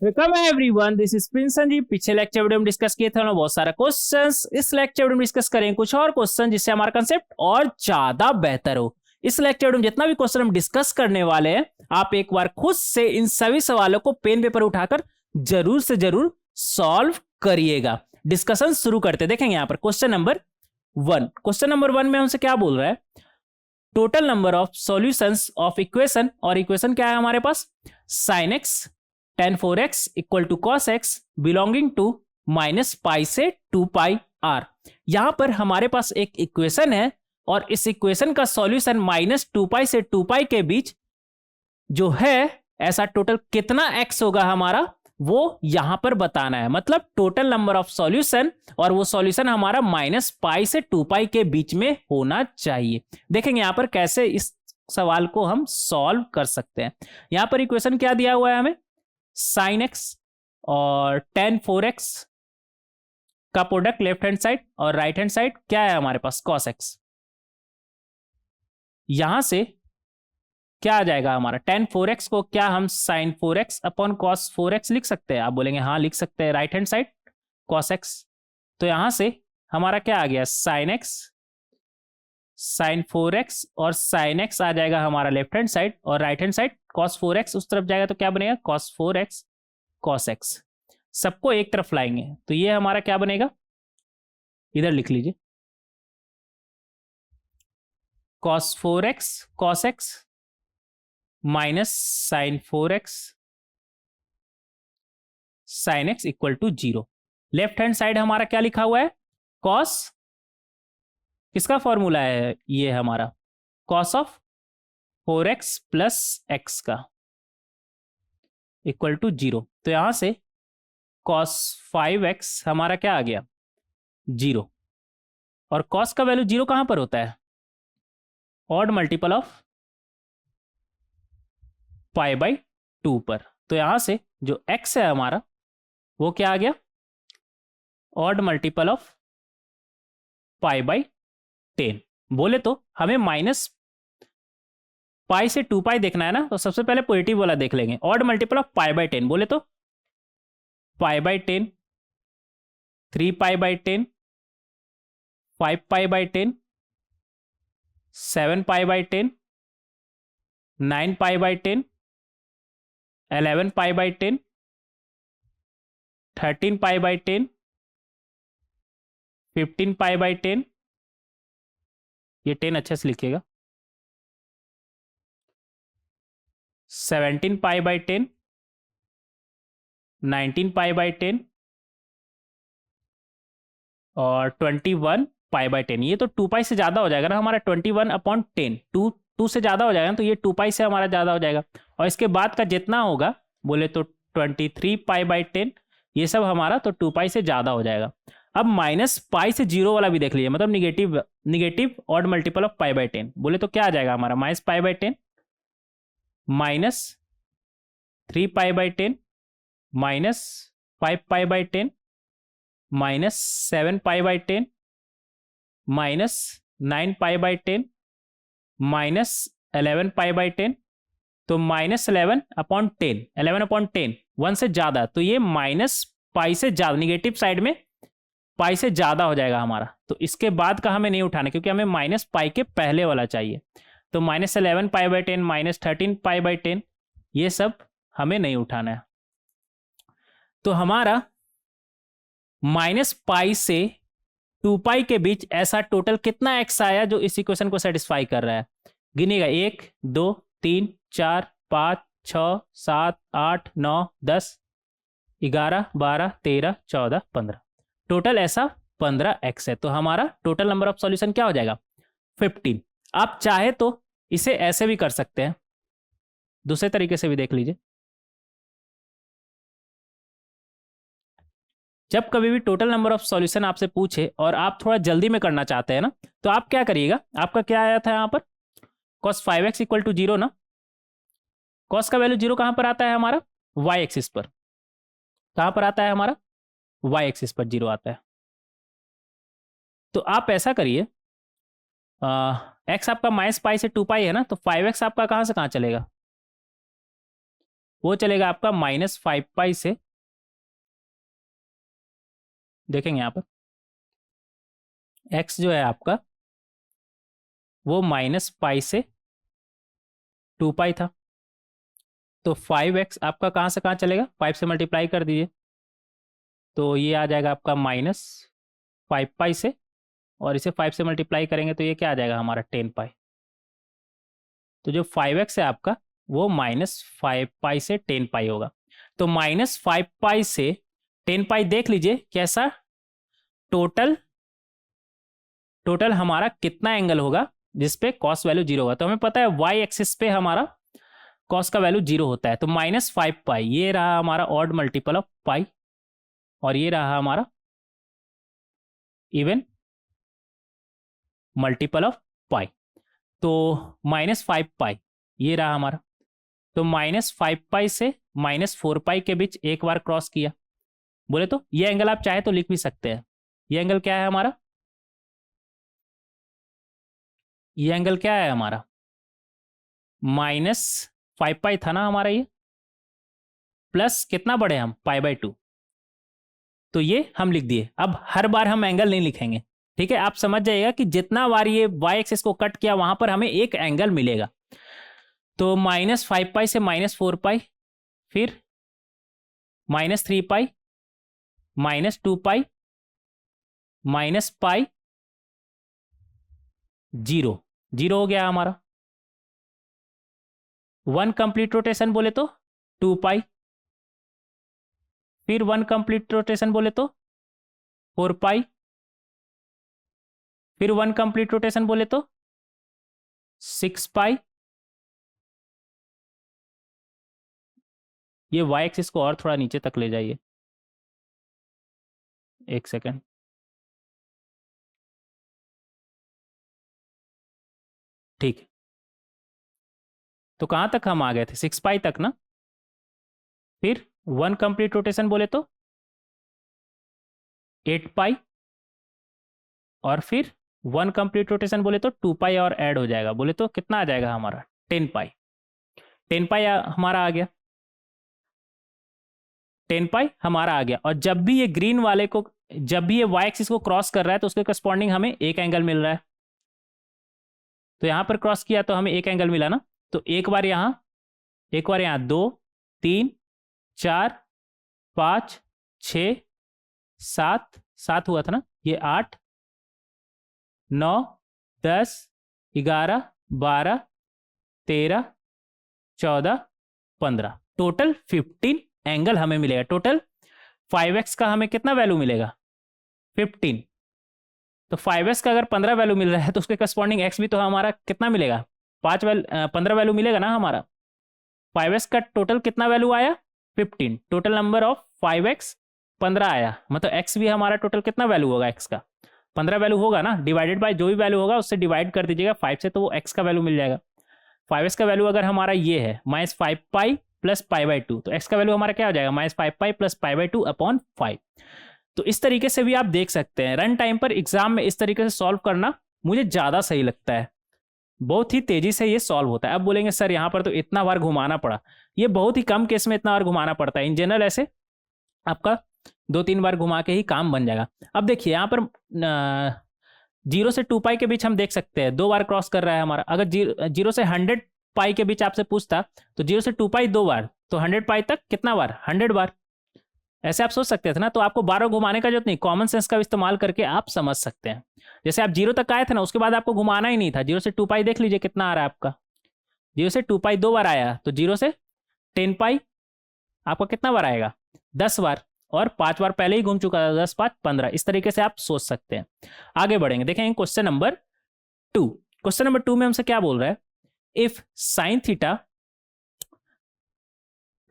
Welcome everyone, this is Prince Sanjeev. पिछले lecture video में discuss किए थे हमने बहुत सारे क्वेश्चंस। इस लेक्चर वीडियो में डिस्कस करेंगे कुछ और क्वेश्चन जिससे हमारा कंसेप्ट और ज्यादा बेहतर हो। इस लेक्चर वीडियो में जितना भी क्वेश्चन हम डिस्कस करने वाले हैं, आप एक बार खुद से इन सभी सवालों को पेन पेपर उठाकर जरूर से जरूर सॉल्व करिएगा। डिस्कशन शुरू करते देखेंगे यहाँ पर क्वेश्चन नंबर 1। क्वेश्चन नंबर 1 में हमसे क्या बोल रहा है? Total number of solutions of equation, और इक्वेशन क्या है हमारे पास? sin x tan 4x equal to cos x belonging to minus pi से 2 पाई आर। यहां पर हमारे पास एक इक्वेशन है और इस इक्वेशन का सॉल्यूशन माइनस 2 पाई से 2 पाई के बीच जो है, ऐसा टोटल कितना x होगा हमारा, वो यहां पर बताना है। मतलब टोटल नंबर ऑफ सॉल्यूशन, और वो सॉल्यूशन हमारा माइनस पाई से 2 पाई के बीच में होना चाहिए। देखेंगे यहां पर कैसे इस सवाल को हम सॉल्व कर सकते हैं। यहां पर इक्वेशन क्या दिया हुआ है हमें? साइन एक्स और टेन 4x का प्रोडक्ट लेफ्ट हैंड साइड और राइट हैंड साइड क्या है हमारे पास? Cos x. यहां से क्या आ जाएगा हमारा? टेन 4x को क्या हम sign 4x upon cos 4x लिख सकते हैं? आप बोलेंगे हाँ लिख सकते हैं। Right hand side cos x, तो यहां से हमारा क्या आ गया? साइन एक्स साइन 4x और साइन एक्स आ जाएगा हमारा लेफ्ट हैंड साइड, और right hand side cos 4x उस तरफ जाएगा तो क्या बनेगा? Cos 4x cos x. सबको एक तरफ लाएंगे तो ये हमारा क्या बनेगा? इधर लिख लीजिए, cos 4x cos x minus sine 4x sine x equal to 0। Left hand side हमारा क्या लिखा हुआ है? कॉस, किसका फॉर्मूला है ये हमारा? Cos of 4x plus x का इक्वल टू 0। तो यहां से कॉस 5x हमारा क्या आ गया? 0। और कॉस का वैल्यू 0 कहां पर होता है? Odd multiple of pi by 2 पर। तो यहां से जो x है हमारा वो क्या आ गया? Odd multiple of pi by 10। बोले तो हमें माइनस पाई से 2 पाई देखना है ना, तो सबसे पहले पॉजिटिव वाला देख लेंगे। Odd multiple of pi by 10 बोले तो pi by 10, 3 pi by 10, 5 pi by 10, 7 pi by 10, 9 pi by 10, 11 pi by 10, 13 pi by 10, 15 pi by 10, ये 10 अच्छे से लिखिएगा, 17 पाई बाई 10, 19 पाई बाई 10 और 21 पाई बाई 10। ये तो 2 पाई से ज़्यादा हो जाएगा ना हमारा, 21 अपॉन 10। 2 से ज़्यादा हो जाएगा ना, तो ये 2 पाई से हमारा ज़्यादा हो जाएगा। और इसके बाद का जितना होगा बोले तो 23 पाई बाई 10, ये सब हमारा तो 2 पाई से ज़्यादा हो जाएगा। अब माइनस पाई से 0 वाला भी देख लीजिए, मतलब negative odd multiple of pi by 10 बोले तो क्या आ जाएगा हमारा? Minus pi by 10 minus 3 pi by 10 minus 5 pi by 10 minus 7 pi by 10 minus 9 pi by 10 minus 11 pi by 10। तो माइनस 11 अपॉन 10, 11 अपॉन 10 1 से ज़्यादा, तो ये माइनस पाई से ज़्यादा, निगेटिव साइड में पाई से ज़्यादा हो जाएगा हमारा। तो इसके बाद का हमें नहीं उठाना, क्योंकि हमें माइनस पाई के पहले वाला चाहिए। तो minus 11 pi by 10 minus 13 pi by 10, ये सब हमें नहीं उठाना है। तो हमारा माइनस पाई से 2 पाई के बीच ऐसा टोटल कितना एक्स आया जो इस इक्वेशन को सेटिस्फाई कर रहा है? गिनिएगा, 1 2 3 4 5 6 7 8 9 10 11 12 13 14 15, टोटल ऐसा 15 एक्स है। तो हमारा टोटल नंबर ऑफ सॉल्यूशन क्या हो जाएगा? 15। आप चाहे तो इसे ऐसे भी कर सकते हैं, दूसरे तरीके से भी देख लीजिए। जब कभी भी टोटल नंबर ऑफ सॉल्यूशन आपसे पूछे और आप थोड़ा जल्दी में करना चाहते हैं ना, तो आप क्या करिएगा? आपका क्या आया था यहाँ पर? cos 5x इक्वल टू 0 ना। cos का वैल्यू 0 कहाँ पर आता है हमारा? y एक्सिस पर। कहाँ पर आता है हमारा? y एक्सिस पर 0 आता है। तो आप ऐसा करिए, x आपका माइनस पाई से 2 पाई है ना, तो 5x आपका कहाँ से कहाँ चलेगा? वो चलेगा आपका -5 पाई से, देखेंगे यहाँ पर x जो है आपका वो -पाई से 2 पाई था, तो 5x आपका कहाँ से कहाँ चलेगा, 5 से मल्टीप्लाई कर दीजिए, तो ये आ जाएगा आपका -5 पाई से, और इसे 5 से मल्टीप्लाई करेंगे तो ये क्या आ जाएगा हमारा 10 पाई। तो जो 5x है आपका वो -5 पाई से 10 पाई होगा। तो -5 पाई से 10 पाई देख लीजिए कैसा टोटल हमारा कितना एंगल होगा जिसपे कॉस वैल्यू 0 होगा। तो हमें पता है वाई एक्सिस पे हमारा कॉस का वैल्यू 0 होता है। तो -5 पाई ये रहा हमारा ऑड मल्टीपल ऑफ पाई, और ये रहा हमारा इवन मल्टीपल ऑफ पाई। तो -5 पाई ये रहा हमारा। तो -5 पाई से -4 पाई के बीच एक बार क्रॉस किया, बोले तो ये एंगल आप चाहे तो लिख भी सकते हैं। ये एंगल क्या है हमारा, ये एंगल क्या है हमारा -5 पाई था ना हमारा, ये प्लस कितना बढ़े हम π/2, तो ये हम लिख दिए। अब हर बार हम एंगल नहीं लिखेंगे, ठीक है, आप समझ जाइएगा कि जितना बार ये वाई एक्सिस को कट किया वहां पर हमें एक एंगल मिलेगा। तो -5 पाई से -4 पाई, फिर -3 पाई, -2 पाई, -पाई, 0 0 हो गया हमारा। 1 कंप्लीट रोटेशन बोले तो 2 पाई, फिर 1 कंप्लीट रोटेशन बोले तो 4 पाई, फिर 1 कंप्लीट रोटेशन बोले तो 6 पाई। ये वाई एक्सिस को और थोड़ा नीचे तक ले जाइए, एक सेकेंड। ठीक है, तो कहां तक हम आ गए थे, 6 पाई तक ना। फिर 1 कंप्लीट रोटेशन बोले तो 8 पाई, और फिर 1 कंप्लीट रोटेशन बोले तो 2 पाई और ऐड हो जाएगा, बोले तो कितना आ जाएगा हमारा 10 पाई। 10 पाई हमारा आ गया, 10 पाई हमारा आ गया। और जब भी ये ग्रीन वाले को, जब भी ये वाई एक्सिस को क्रॉस कर रहा है तो उसके करस्पॉन्डिंग हमें एक एंगल मिल रहा है। तो यहां पर क्रॉस किया तो हमें एक एंगल मिला ना, तो एक बार यहां, एक बार यहां, 2 3 4 5 6 7 7 हुआ था ना, ये 8 9 10 11 12 13 14 15, टोटल 15 एंगल हमें मिलेगा। टोटल 5x का हमें कितना वैल्यू मिलेगा 15। तो 5x का अगर 15 वैल्यू मिल रहा है तो उसके करस्पॉन्डिंग x भी तो हमारा कितना मिलेगा 15 वैल्यू मिलेगा ना हमारा। 5x का टोटल कितना वैल्यू आया 15, टोटल नंबर ऑफ 5x 15 आया, मतलब x भी हमारा टोटल कितना वैल्यू होगा, x का 15 वैल्यू होगा ना, डिवाइडेड बाय जो भी वैल्यू होगा उससे डिवाइड कर दीजिएगा 5 से, तो वो x का वैल्यू मिल जाएगा। 5x का वैल्यू अगर हमारा ये है -5 पाई प्लस π/2, तो x का वैल्यू हमारा क्या हो जाएगा -5 पाई प्लस π/2 अपॉन 5। तो इस तरीके से भी आप देख सकते हैं। रन टाइम पर एग्जाम में इस तरीके से सॉल्व करना मुझे ज़्यादा सही लगता है, बहुत ही तेजी से ये सॉल्व होता है। अब बोलेंगे सर यहाँ पर तो इतना बार घुमाना पड़ा, ये बहुत ही कम केस में इतना बार घुमाना पड़ता है। इन जनरल ऐसे आपका 2-3 बार घुमा के ही काम बन जाएगा। अब देखिए यहाँ पर 0 से 2 पाई के बीच हम देख सकते हैं 2 बार क्रॉस कर रहा है हमारा। अगर 0 से 100 पाई के बीच आपसे पूछता तो 0 से 2 पाई 2 बार, तो 100 पाई तक कितना बार 100 बार, ऐसे आप सोच सकते थे ना। तो आपको बार घुमाने का जरूरत नहीं, कॉमन सेंस का इस्तेमाल करके आप समझ सकते हैं। जैसे आप 0 तक आए थे ना, उसके बाद आपको घुमाना ही नहीं था। 0 से 2 पाई देख लीजिए कितना आ रहा है आपका, 0 से 2 पाई 2 बार आया, तो 0 से 10 पाई आपका कितना बार आएगा 10 बार, और 5 बार पहले ही घूम चुका था, 10 5 15। इस तरीके से आप सोच सकते हैं। आगे बढ़ेंगे, देखेंगे क्वेश्चन नंबर 2। क्वेश्चन नंबर 2 में हमसे क्या बोल रहा है, if sine theta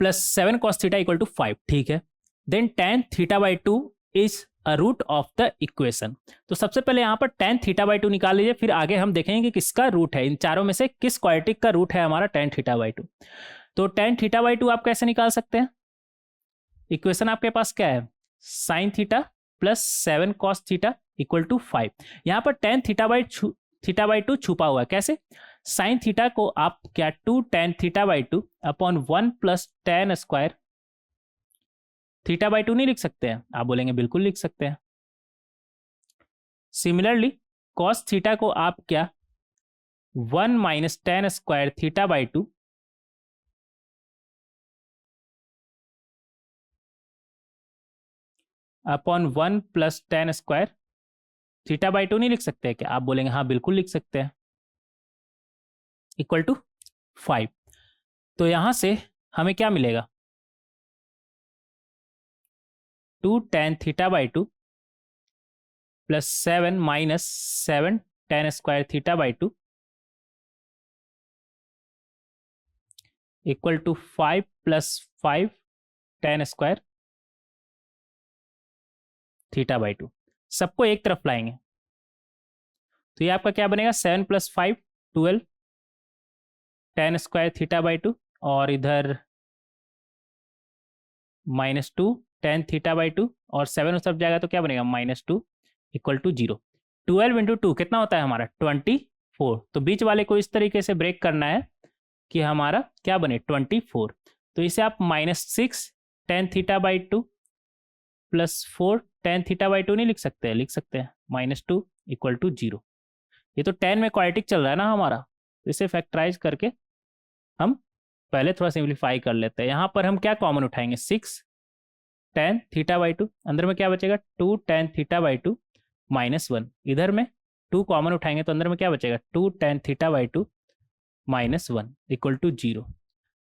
plus 7 cos theta equal to 5, ठीक है, then tan θ/2 is a root of the equation. तो सबसे पहले यहां पर tan θ/2 निकाल लीजिए, फिर आगे हम देखेंगे कि किसका रूट है, इन चारों में से किस क्वाड्रेटिक का रूट है हमारा tan θ/2। तो tan θ/2 आप कैसे निकाल सकते हैं, इक्वेशन आपके पास क्या है, sine theta plus 7 cos theta equal to 5। यहां पर tan θ/2 छुपा हुआ है, कैसे, साइन थीटा को आप क्या 2 tan theta by 2 upon 1 plus tan square theta by 2 नहीं लिख सकते हैं? आप बोलेंगे बिल्कुल लिख सकते हैं। सिमिलरली कॉस थीटा को आप क्या 1 minus tan square theta by 2 upon 1 plus tan square theta by 2 नहीं लिख सकते हैं क्या? आप बोलेंगे हाँ बिल्कुल लिख सकते हैं, इक्वल टू 5। तो यहां से हमें क्या मिलेगा? 2 tan theta by 2 plus 7 minus 7 tan square theta by 2 equal to 5 plus 5 tan square theta by 2। सबको एक तरफ लाएंगे तो ये आपका क्या बनेगा? 7 plus 5 12 tan square theta by 2 और इधर -2 tan थीटा बाई 2 और 7 उस तरफ जाएगा तो क्या बनेगा? -2 इक्वल टू 0। 12 इंटू 2 कितना होता है हमारा? 24। तो बीच वाले को इस तरीके से ब्रेक करना है कि हमारा क्या बने? 24। तो इसे आप -6 tan theta by 2 plus 4 tan theta by 2 नहीं लिख सकते हैं? लिख सकते हैं। -2 इक्वल टू 0। ये तो tan में क्वाड्रेटिक चल रहा है ना हमारा, तो इसे फैक्टराइज करके हम पहले थोड़ा सिंप्लीफाई कर लेते हैं। यहाँ पर हम क्या कॉमन उठाएंगे? 6 tan थीटा बाई 2, अंदर में क्या बचेगा? 2 tan थीटा बाई 2 -1। इधर में 2 कॉमन उठाएंगे तो अंदर में क्या बचेगा? 2 tan theta by 2 -1 equal to 0।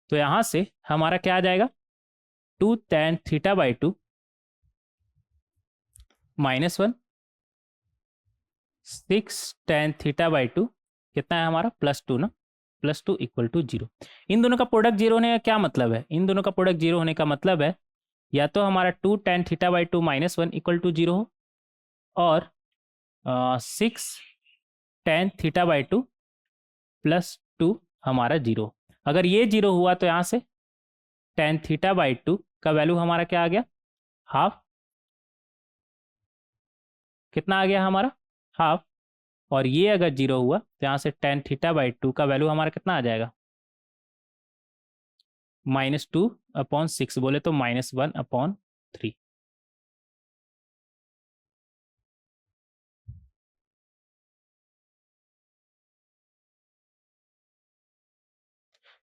तो यहाँ से हमारा क्या आ जाएगा? 2 tan theta by 2 -1 6 tan theta by 2 कितना है हमारा? +2 ना, +2 इक्वल टू 0। इन दोनों का प्रोडक्ट 0 होने का क्या मतलब है? इन दोनों का प्रोडक्ट 0 होने का मतलब है या तो हमारा 2 tan theta by 2 -1 equal to 0 हो और 6 tan थीटा बाई 2 +2 हमारा 0। अगर ये 0 हुआ तो यहाँ से tan थीटा बाई 2 का वैल्यू हमारा क्या आ गया? हाफ। कितना आ गया हमारा? हाफ। और ये अगर 0 हुआ तो यहाँ से tan थीटा बाई 2 का वैल्यू हमारा कितना आ जाएगा? -2 अपॉन 6 बोले तो -1 अपॉन 3।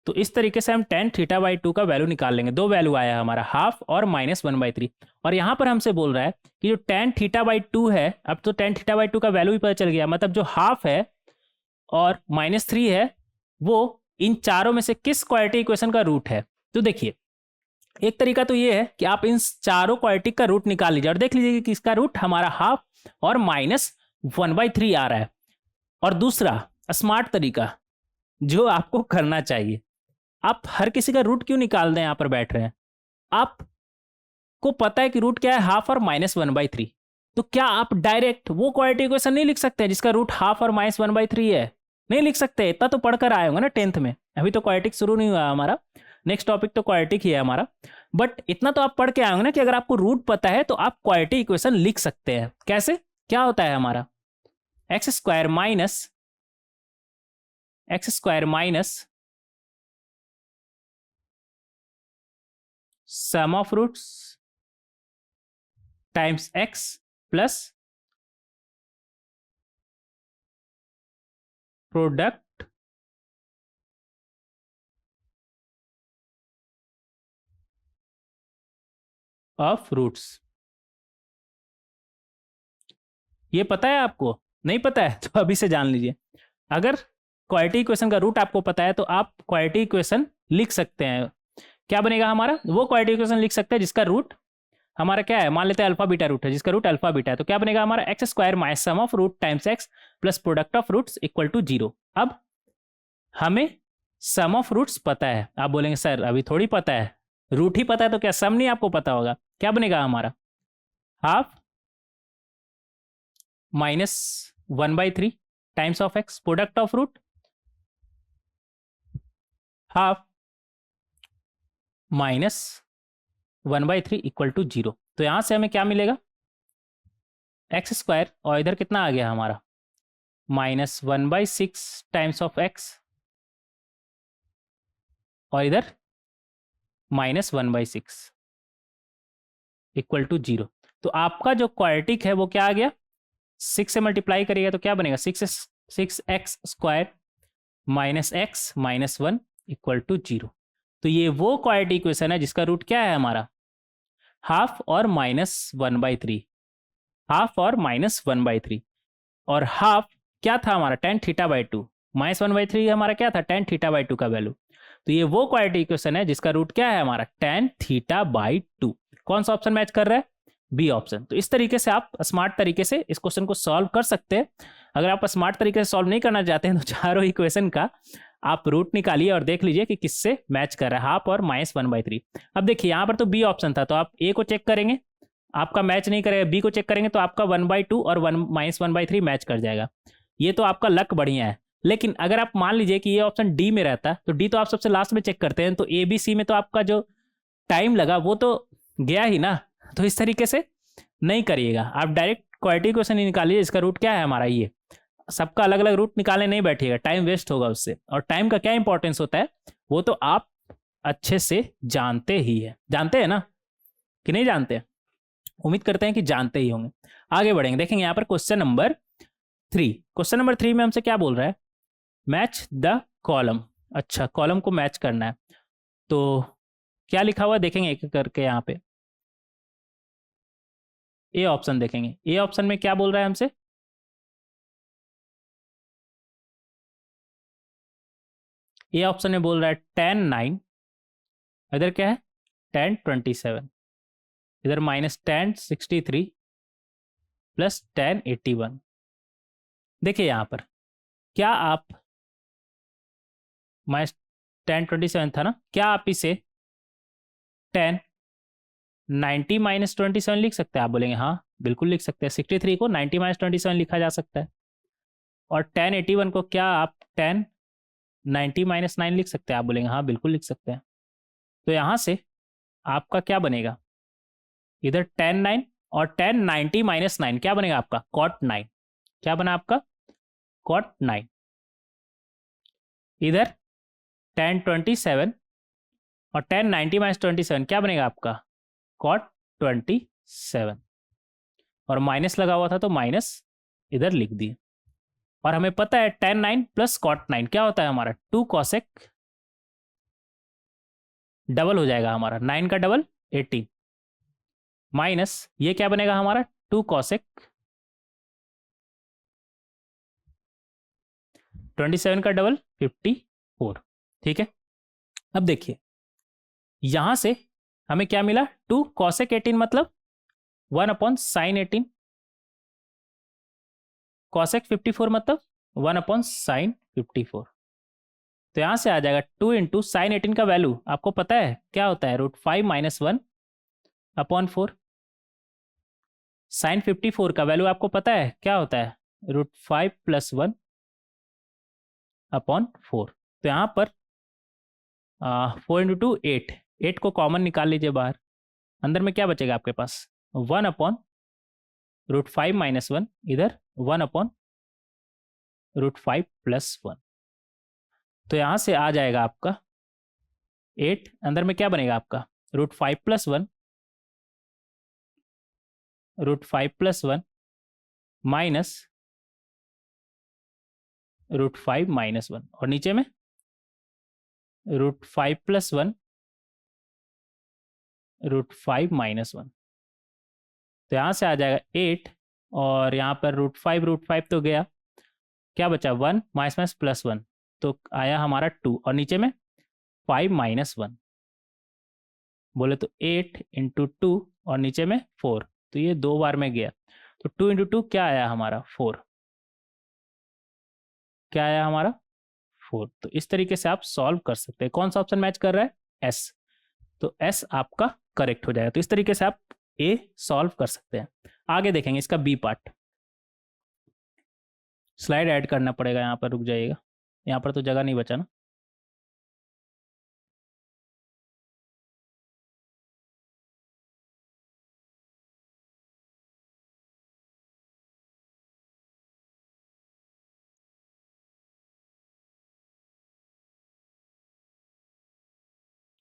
तो इस तरीके से हम tan थीटा बाई 2 का वैल्यू निकाल लेंगे। दो वैल्यू आया है हमारा, हाफ और -1/3। और यहाँ पर हमसे बोल रहा है कि जो tan थीटा बाई 2 है, अब तो tan थीटा बाई 2 का वैल्यू भी पता चल गया, मतलब जो हाफ है और -3 है वो इन चारों में से किस क्वाड्रेटिक इक्वेशन का रूट है। तो देखिए, एक तरीका तो ये है कि आप इन चारों क्वाड्रेटिक का रूट निकाल लीजिए और देख लीजिए कि इसका रूट हमारा हाफ और -1/3 आ रहा है। और दूसरा स्मार्ट तरीका जो आपको करना चाहिए, आप हर किसी का रूट क्यों निकाल दें? यहाँ पर बैठ रहे हैं, आपको पता है कि रूट क्या है? हाफ और -1/3। तो क्या आप डायरेक्ट वो क्वाड्रेटिक इक्वेशन नहीं लिख सकते जिसका रूट हाफ और -1/3 है? नहीं लिख सकते। इतना तो पढ़कर आए होंगे ना 10th में, अभी तो क्वाड्रेटिक शुरू नहीं हुआ हमारा, नेक्स्ट टॉपिक तो क्वाड्रेटिक ही है हमारा। बट इतना तो आप पढ़ के आए होंगे ना कि अगर आपको रूट पता है तो आप क्वाड्रेटिक इक्वेशन लिख सकते हैं। कैसे? क्या होता है हमारा? X square minus sum of roots times x plus product of roots. ये पता है आपको? नहीं पता है तो अभी से जान लीजिए। अगर क्वाड्रेटिक इक्वेशन का रूट आपको पता है तो आप क्वाड्रेटिक इक्वेशन लिख सकते हैं। क्या बनेगा हमारा? वो क्वाड्रेटिक इक्वेशन लिख सकते हैं जिसका रूट हमारा क्या है? मान लेते हैं अल्फा बीटा रूट है, जिसका रूट अल्फा बीटा है। तो क्या बनेगा हमारा? X square minus sum of root times x plus product of roots equal to 0। अब हमें सम ऑफ रूट्स पता है। आप बोलेंगे सर अभी थोड़ी पता है, रूट ही पता है तो क्या सम नहीं आपको पता होगा? क्या बनेगा हमारा? Half -1/3 times of x, product of root half -1/3 equal to 0। तो यहां से हमें क्या मिलेगा? एक्स स्क्वायर और इधर कितना आ गया हमारा? -1/6 टाइम्स ऑफ एक्स और इधर -1/6 इक्वल टू 0। तो आपका जो क्वाड्रेटिक है वो क्या आ गया, 6 से मल्टीप्लाई करिएगा तो क्या बनेगा, 6x² -x-1 इक्वल टू 0। तो ये वो क्वाड्रेटिक इक्वेशन है जिसका रूट क्या है हमारा, हाफ और -1/3, हाफ और -1/3। और हाफ क्या था हमारा, tan θ/2, -1/3 हमारा क्या था, tan θ/2 का वैल्यू। तो ये वो क्वाड्रेटिक इक्वेशन है जिसका रूट क्या है हमारा, tan θ/2। कौन सा ऑप्शन मैच कर रहा है, बी ऑप्शन। तो इस तरीके से आप स्मार्ट तरीके से इस क्वेश्चन को सॉल्व कर सकते हैं। अगर आप स्मार्ट तरीके से सॉल्व नहीं करना चाहते हैं तो चारों इक्वेशन का आप रूट निकालिए और देख लीजिए कि किससे मैच कर रहा है, हाफ और -1/3। अब देखिए यहाँ पर तो बी ऑप्शन था, तो आप ए को चेक करेंगे, आपका मैच नहीं करेगा, बी को चेक करेंगे तो आपका 1/2 और -1/3 मैच कर जाएगा। ये तो आपका लक बढ़िया है। लेकिन अगर आप मान लीजिए कि ये ऑप्शन डी में रहता, तो डी तो आप सबसे लास्ट में चेक करते हैं, तो ए बी सी में तो आपका जो टाइम लगा वो तो गया ही ना। तो इस तरीके से नहीं करिएगा, आप डायरेक्ट क्वाड्रेटिक क्वेश्चन ही निकालिए जिसका रूट क्या है हमारा। ये सबका अलग अलग रूट निकालने नहीं बैठिएगा, टाइम वेस्ट होगा उससे। और टाइम का क्या इंपॉर्टेंस होता है वो तो आप अच्छे से जानते ही है, जानते हैं ना कि नहीं जानते, उम्मीद करते हैं कि जानते ही होंगे। आगे बढ़ेंगे, देखेंगे यहाँ पर क्वेश्चन नंबर 3। क्वेश्चन नंबर 3 में हमसे क्या बोल रहा है, मैच द कॉलम। अच्छा, कॉलम को मैच करना है, तो क्या लिखा हुआ है देखेंगे एक एक करके। यहाँ पे ए ऑप्शन देखेंगे, ए ऑप्शन में क्या बोल रहा है हमसे, ए ऑप्शन में बोल रहा है tan9, इधर क्या है tan27, इधर -tan63 प्लस tan81। देखिए यहाँ पर क्या आप -tan27 था ना, क्या आप इसे tan90 - 27 लिख सकते हैं, आप बोलेंगे हाँ बिल्कुल लिख सकते हैं। 63 को 90 - 27 लिखा जा सकता है। और tan81 को क्या आप tan90 - 9 लिख सकते हैं, आप बोलेंगे हाँ बिल्कुल लिख सकते हैं। तो यहाँ से आपका क्या बनेगा, इधर tan9 और tan90 - 9 क्या बनेगा आपका, cot9। क्या बना आपका, cot9। इधर tan27 और tan90 - 27 क्या बनेगा आपका, cot27। और माइनस लगा हुआ था तो माइनस इधर लिख दिए। और हमें पता है tan9 प्लस cot9 क्या होता है हमारा, 2 cosec, डबल हो जाएगा हमारा 9 का डबल 18, माइनस ये क्या बनेगा हमारा 2 cosec 27 का डबल 54। ठीक है, अब देखिए यहां से हमें क्या मिला, 2 cosec 18 मतलब 1/sin 18, cosec 54 मतलब 1/sin 54। तो यहां से आ जाएगा 2 इंटू साइन 18 का वैल्यू आपको पता है क्या होता है, √5 - 1/4। साइन 54 का वैल्यू आपको पता है क्या होता है, √5 + 1/4। तो यहाँ पर 4 इंटू 2 8, 8 को कॉमन निकाल लीजिए बाहर, अंदर में क्या बचेगा आपके पास, 1/√5 - 1, इधर 1/√5 + 1। तो यहाँ से आ जाएगा आपका 8, अंदर में क्या बनेगा आपका, √5 + 1, √5 + 1 माइनस √5 - 1, और नीचे में √5 + 1, √5 - 1। तो यहाँ से आ जाएगा 8, और यहाँ पर √5 तो गया, क्या बचा 1 माइनस +1, तो आया हमारा 2, और नीचे में 5 - 1, बोले तो 8 इंटू 2 और नीचे में 4, तो ये 2 बार में गया। तो 2 इंटू 2 क्या आया हमारा 4, क्या आया हमारा 4। तो इस तरीके से आप सॉल्व कर सकते हैं। कौन सा ऑप्शन मैच कर रहा है, एस। तो एस आपका करेक्ट हो जाएगा। तो इस तरीके से आप ए सॉल्व कर सकते हैं। आगे देखेंगे इसका बी पार्ट, स्लाइड ऐड करना पड़ेगा, यहाँ पर रुक जाइएगा, यहाँ पर तो जगह नहीं बचा ना।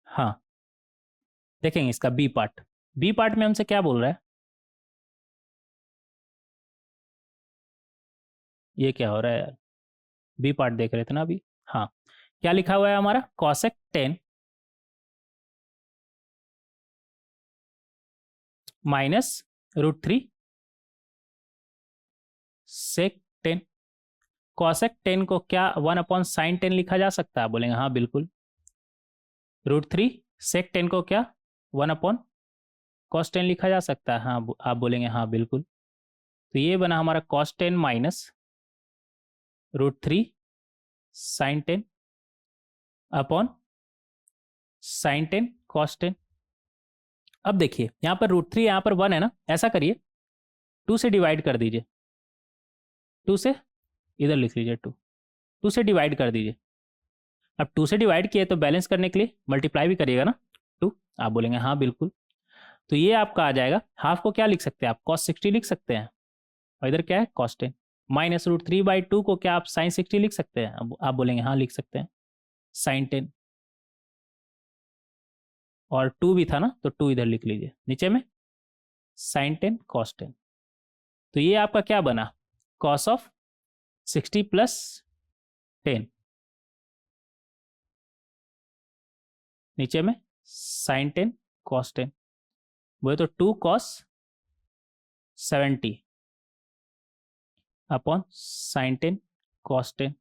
हाँ, देखेंगे इसका बी पार्ट। बी पार्ट में हमसे क्या बोल रहा है, ये क्या हो रहा है यार, बी पार्ट देख रहे थे ना अभी। हाँ, क्या लिखा हुआ है हमारा, कॉसेक 10 माइनस √3 सेक 10। कॉसेक 10 को क्या 1/sin 10 लिखा जा सकता है, बोलेंगे हाँ बिल्कुल। √3 सेक 10 को क्या 1/cos 10 लिखा जा सकता है, हाँ आप बोलेंगे हाँ बिल्कुल। तो ये बना हमारा cos 10 minus √3 sin 10 upon sin 10 cos 10। अब देखिए यहाँ पर √3 यहाँ पर 1 है ना, ऐसा करिए 2 से डिवाइड कर दीजिए, 2 से इधर लिख लीजिए 2 से डिवाइड कर दीजिए। अब 2 से डिवाइड किए तो बैलेंस करने के लिए मल्टीप्लाई भी करिएगा ना 2, आप बोलेंगे हाँ बिल्कुल। तो ये आपका आ जाएगा, हाफ को क्या लिख सकते हैं आप, cos 60 लिख सकते हैं, और इधर क्या है cos 10 माइनस √3/2 को क्या आप sin 60 लिख सकते हैं, अब आप बोलेंगे हाँ लिख सकते हैं sin 10, और 2 भी था ना तो 2 इधर लिख लीजिए नीचे में sin 10 cos 10। तो ये आपका क्या बना, cos ऑफ 60 प्लस 10, नीचे में sin 10 cos 10, बोले तो 2 cos 70 अपॉन sin 10 cos 10,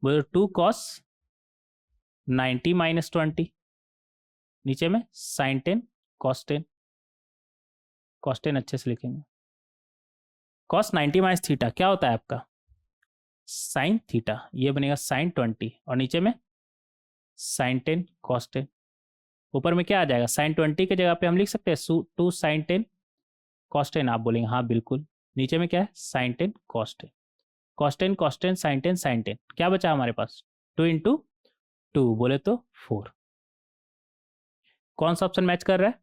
बोले तो 2 cos 90 माइनस 20, नीचे में sin 10 cos 10, cos 10 अच्छे से लिखेंगे, cos 90 माइनस थीटा क्या होता है आपका sin थीटा, ये बनेगा sin 20, और नीचे में sin 10 cos 10, ऊपर में क्या आ जाएगा sin 20 के जगह पे हम लिख सकते हैं 2 sin 10 cos 10, आप बोलेंगे हाँ बिल्कुल, नीचे में क्या है sin 10 cos 10, cos 10 cos 10 sin 10 sin 10, क्या बचा हमारे पास 2 इंटू 2 बोले तो 4। कौन सा ऑप्शन मैच कर रहा है,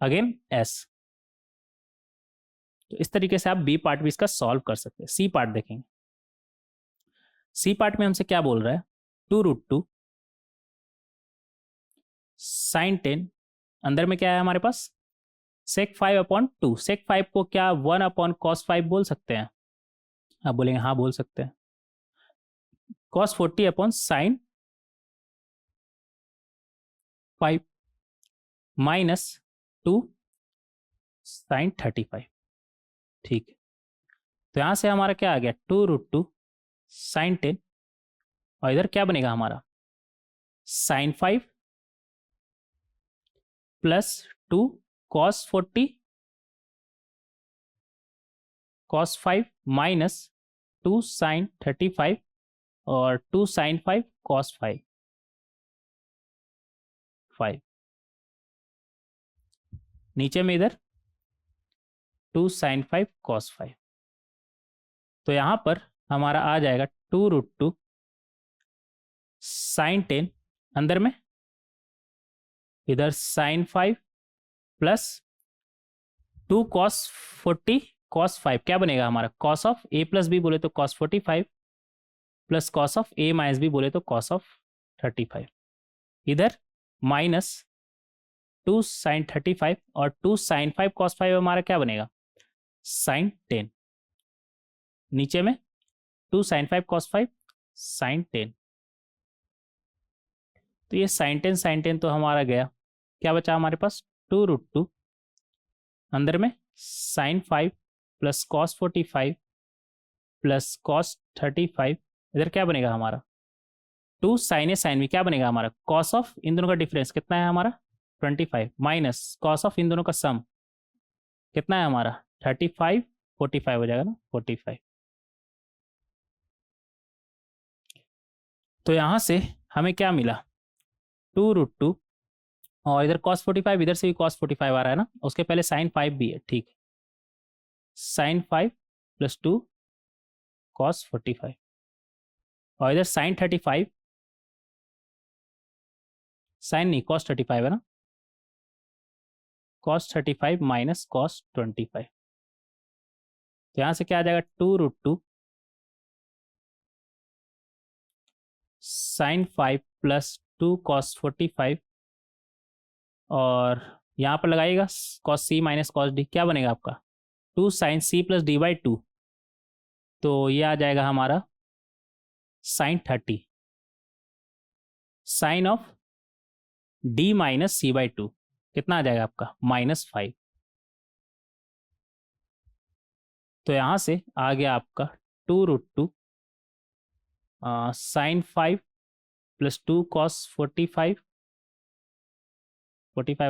अगेन एस। तो इस तरीके से आप बी पार्ट भी इसका सॉल्व कर सकते हैं। सी पार्ट देखेंगे, सी पार्ट में हमसे क्या बोल रहा है 2√2 sin 10, अंदर में क्या है हमारे पास sec 5/2, sec 5 को क्या 1/cos 5 बोल सकते हैं, आप बोलेंगे हाँ बोल सकते हैं, cos 40/sin 5 माइनस 2 sin 35, ठीक है। तो यहां से हमारा क्या आ गया 2√2 sin 10, और इधर क्या बनेगा हमारा sin 5 plus 2 cos 40 cos 5 minus 2 sin 35 और 2 sin 5 cos 5 नीचे में इधर 2 sin 5 cos 5। तो यहां पर हमारा आ जाएगा 2√2 sin 10, अंदर में इधर sin 5 प्लस 2 cos 40 cos 5, क्या बनेगा हमारा cos of a plus b बोले तो cos 45 प्लस cos of a minus b बोले तो cos ऑफ 35, इधर माइनस 2 sin 35 और 2 sin 5 cos 5 हमारा क्या बनेगा sin 10, नीचे में 2 sin 5 cos 5 sin 10। तो ये sin 10 तो हमारा गया, क्या बचा हमारे पास 2√2, अंदर में sin 5 प्लस cos 45 प्लस cos 35, इधर क्या बनेगा हमारा 2 sin a sin b, क्या बनेगा हमारा cos ऑफ इन दोनों का डिफरेंस कितना है हमारा 25 माइनस cos ऑफ इन दोनों का सम कितना है हमारा 35 45 हो जाएगा ना 45। तो यहां से हमें क्या मिला 2√2, और इधर cos 45, इधर से भी cos 45 आ रहा है ना, उसके पहले sin 5 भी है, ठीक है sin 5 प्लस 2 cos 45, और इधर sin 35, sin नहीं cos 35 है ना, cos 35 माइनस cos 25। तो यहां से क्या आ जाएगा 2√2 sin 5 प्लस 2 cos 45 और यहाँ पर लगाइएगा cos C minus cos D, क्या बनेगा आपका 2 sine C plus D by 2, तो ये आ जाएगा हमारा sine 30 sine of D minus C by 2, कितना आ जाएगा आपका -5। तो यहाँ से आ गया आपका 2√2 साइन 5 प्लस 2 कॉस 45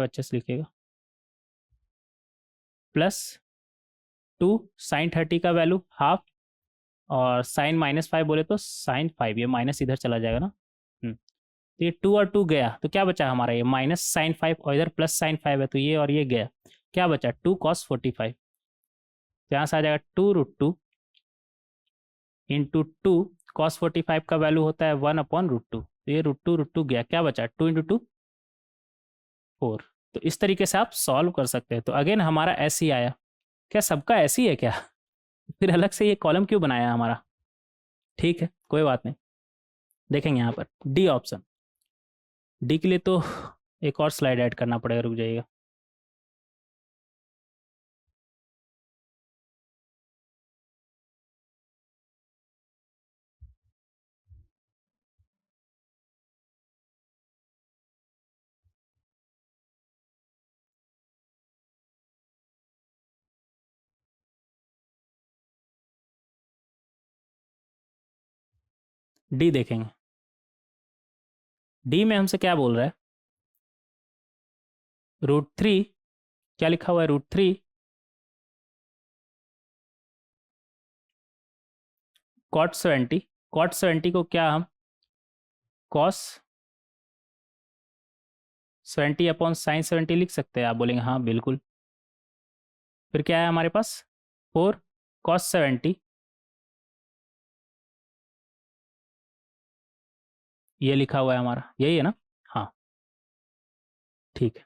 अच्छे से लिखिएगा, प्लस 2 साइन 30 का वैल्यू हाफ, और साइन -5 बोले तो साइन 5, ये माइनस इधर चला जाएगा ना। तो ये 2 और 2 गया, तो क्या बचा हमारा ये माइनस साइन 5, और इधर प्लस साइन 5 है, तो ये और ये गया, क्या बचा 2 कॉस 45। तो यहाँ से आ जाएगा 2√2 इंटू 2 कॉस 45 का वैल्यू होता है 1/√2, तो ये √2 गया, क्या बचा 2 इंटू 2 4। तो इस तरीके से आप सॉल्व कर सकते हैं। तो अगेन हमारा ऐसे ही आया, क्या सबका ऐसे ही है क्या? फिर अलग से ये कॉलम क्यों बनाया हमारा? ठीक है, कोई बात नहीं, देखेंगे यहाँ पर डी ऑप्शन। डी के लिए तो एक और स्लाइड ऐड करना पड़ेगा, रुक जाइएगा। डी देखेंगे। डी में हमसे क्या बोल रहा है, √3, क्या लिखा हुआ है √3 कॉट 70, कॉट 70 को क्या हम कॉस 70 अपॉन साइन 70 लिख सकते हैं? आप बोलेंगे हाँ बिल्कुल। फिर क्या है हमारे पास 4 कॉस 70, ये लिखा हुआ है हमारा, यही है ना? हाँ ठीक है,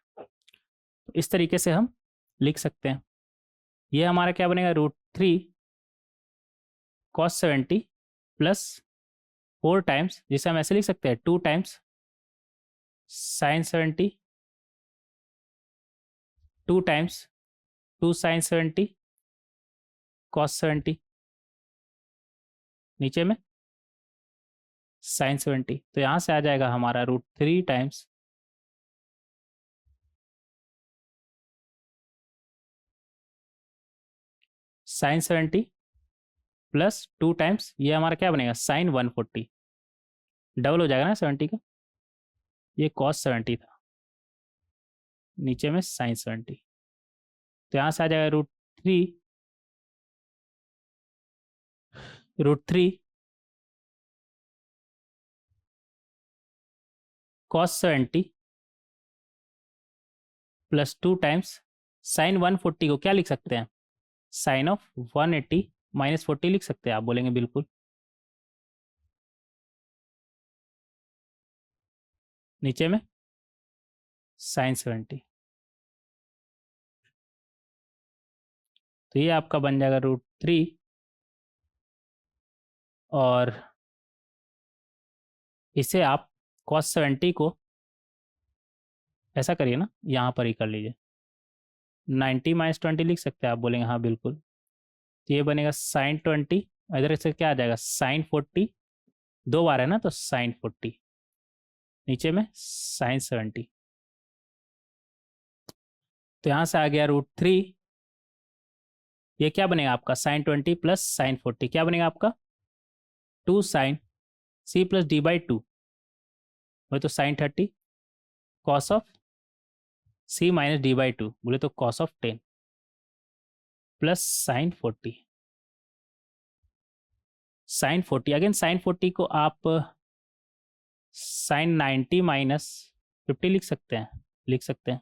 तो इस तरीके से हम लिख सकते हैं। ये हमारा क्या बनेगा √3 कॉस 70 प्लस 4 टाइम्स, जिसे हम ऐसे लिख सकते हैं 2 times sine 70, 2 times 2 sine 70 cos 70, नीचे में साइन 70। तो यहाँ से आ जाएगा हमारा √3 टाइम्स साइन 70 प्लस 2 टाइम्स, ये हमारा क्या बनेगा साइन 140, डबल हो जाएगा ना 70 का, ये कॉस 70 था, नीचे में साइन 70। तो यहाँ से आ जाएगा √3 कॉस 70 प्लस 2 टाइम्स साइन 140 को क्या लिख सकते हैं, साइन ऑफ 180 -40 लिख सकते हैं? आप बोलेंगे बिल्कुल। नीचे में साइन 70, तो ये आपका बन जाएगा √3, और इसे आप कॉस 70 को ऐसा करिए ना, यहाँ पर ही कर लीजिए, 90 -20 लिख सकते हैं? आप बोलेंगे हाँ बिल्कुल। तो ये बनेगा साइन 20, इधर से क्या आ जाएगा साइन 40, 2 बार है ना तो साइन 40, नीचे में साइन 70। तो यहाँ से आ गया √3, ये क्या बनेगा आपका साइन 20 प्लस साइन 40, क्या बनेगा आपका 2 sine C plus D by 2, वो तो sine 30 cos of C minus D by 2, बोले तो cos of 10 plus sine 40, sine 40 again sine 40 को आप साइन 90 -50 लिख सकते हैं, लिख सकते हैं,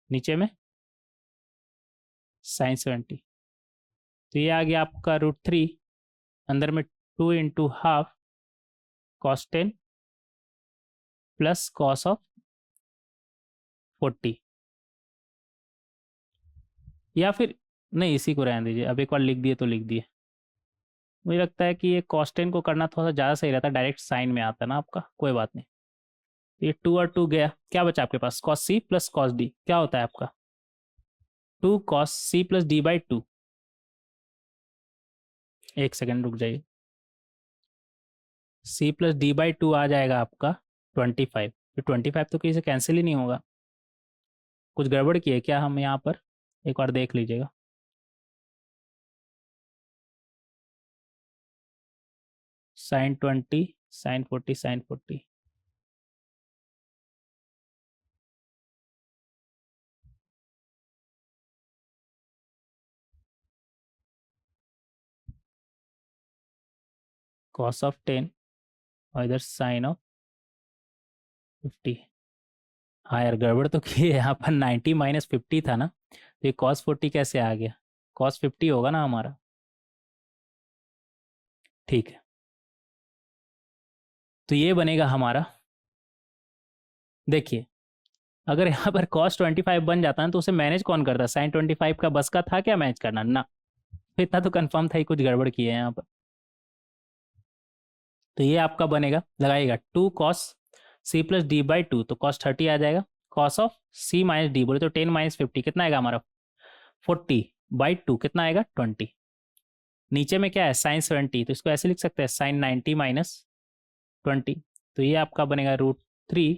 नीचे में साइन 70। तो ये आ गया आपका √3, अंदर में 2 into half cos 10 plus cos of 40, या फिर नहीं इसी को रहने दीजिए, अब एक बार लिख दिए तो लिख दिए, मुझे लगता है कि ये कॉस्टेन को करना थोड़ा सा ज़्यादा सही रहता है, डायरेक्ट साइन में आता है ना आपका, कोई बात नहीं। ये 2 और 2 गया, क्या बचा आपके पास, cos C plus cos D, क्या होता है आपका 2 cos C plus D by 2। एक सेकेंड रुक जाइए, सी प्लस डी बाई 2 आ जाएगा आपका 25। तो 25 तो किसी से कैंसिल ही नहीं होगा, कुछ गड़बड़ की है क्या हम यहाँ पर, एक बार देख लीजिएगा। Sine 20 sine 40 sine 40, cos of 10 और इधर साइन ऑफ 50। हाँ यार गड़बड़ तो की है यहाँ पर, 90 माइनस 50 था ना, तो ये कॉस 40 कैसे आ गया, कॉस 50 होगा ना हमारा। ठीक है, तो ये बनेगा हमारा, देखिए अगर यहाँ पर कॉस 25 बन जाता है तो उसे मैनेज कौन करता, साइन 25 का बस का था क्या मैनेज करना ना, तो इतना तो कंफर्म था ही कुछ गड़बड़ की है यहाँ पर। तो ये आपका बनेगा, लगाइएगा 2 cos C plus D by 2, तो कॉस 30 आ जाएगा, cos of C minus D बोले तो 10 माइनस 50 कितना आएगा हमारा 40 बाई 2 कितना आएगा 20। नीचे में क्या है साइन 70, तो इसको ऐसे लिख सकते हैं साइन 90 माइनस 20, तो ये आपका बनेगा √3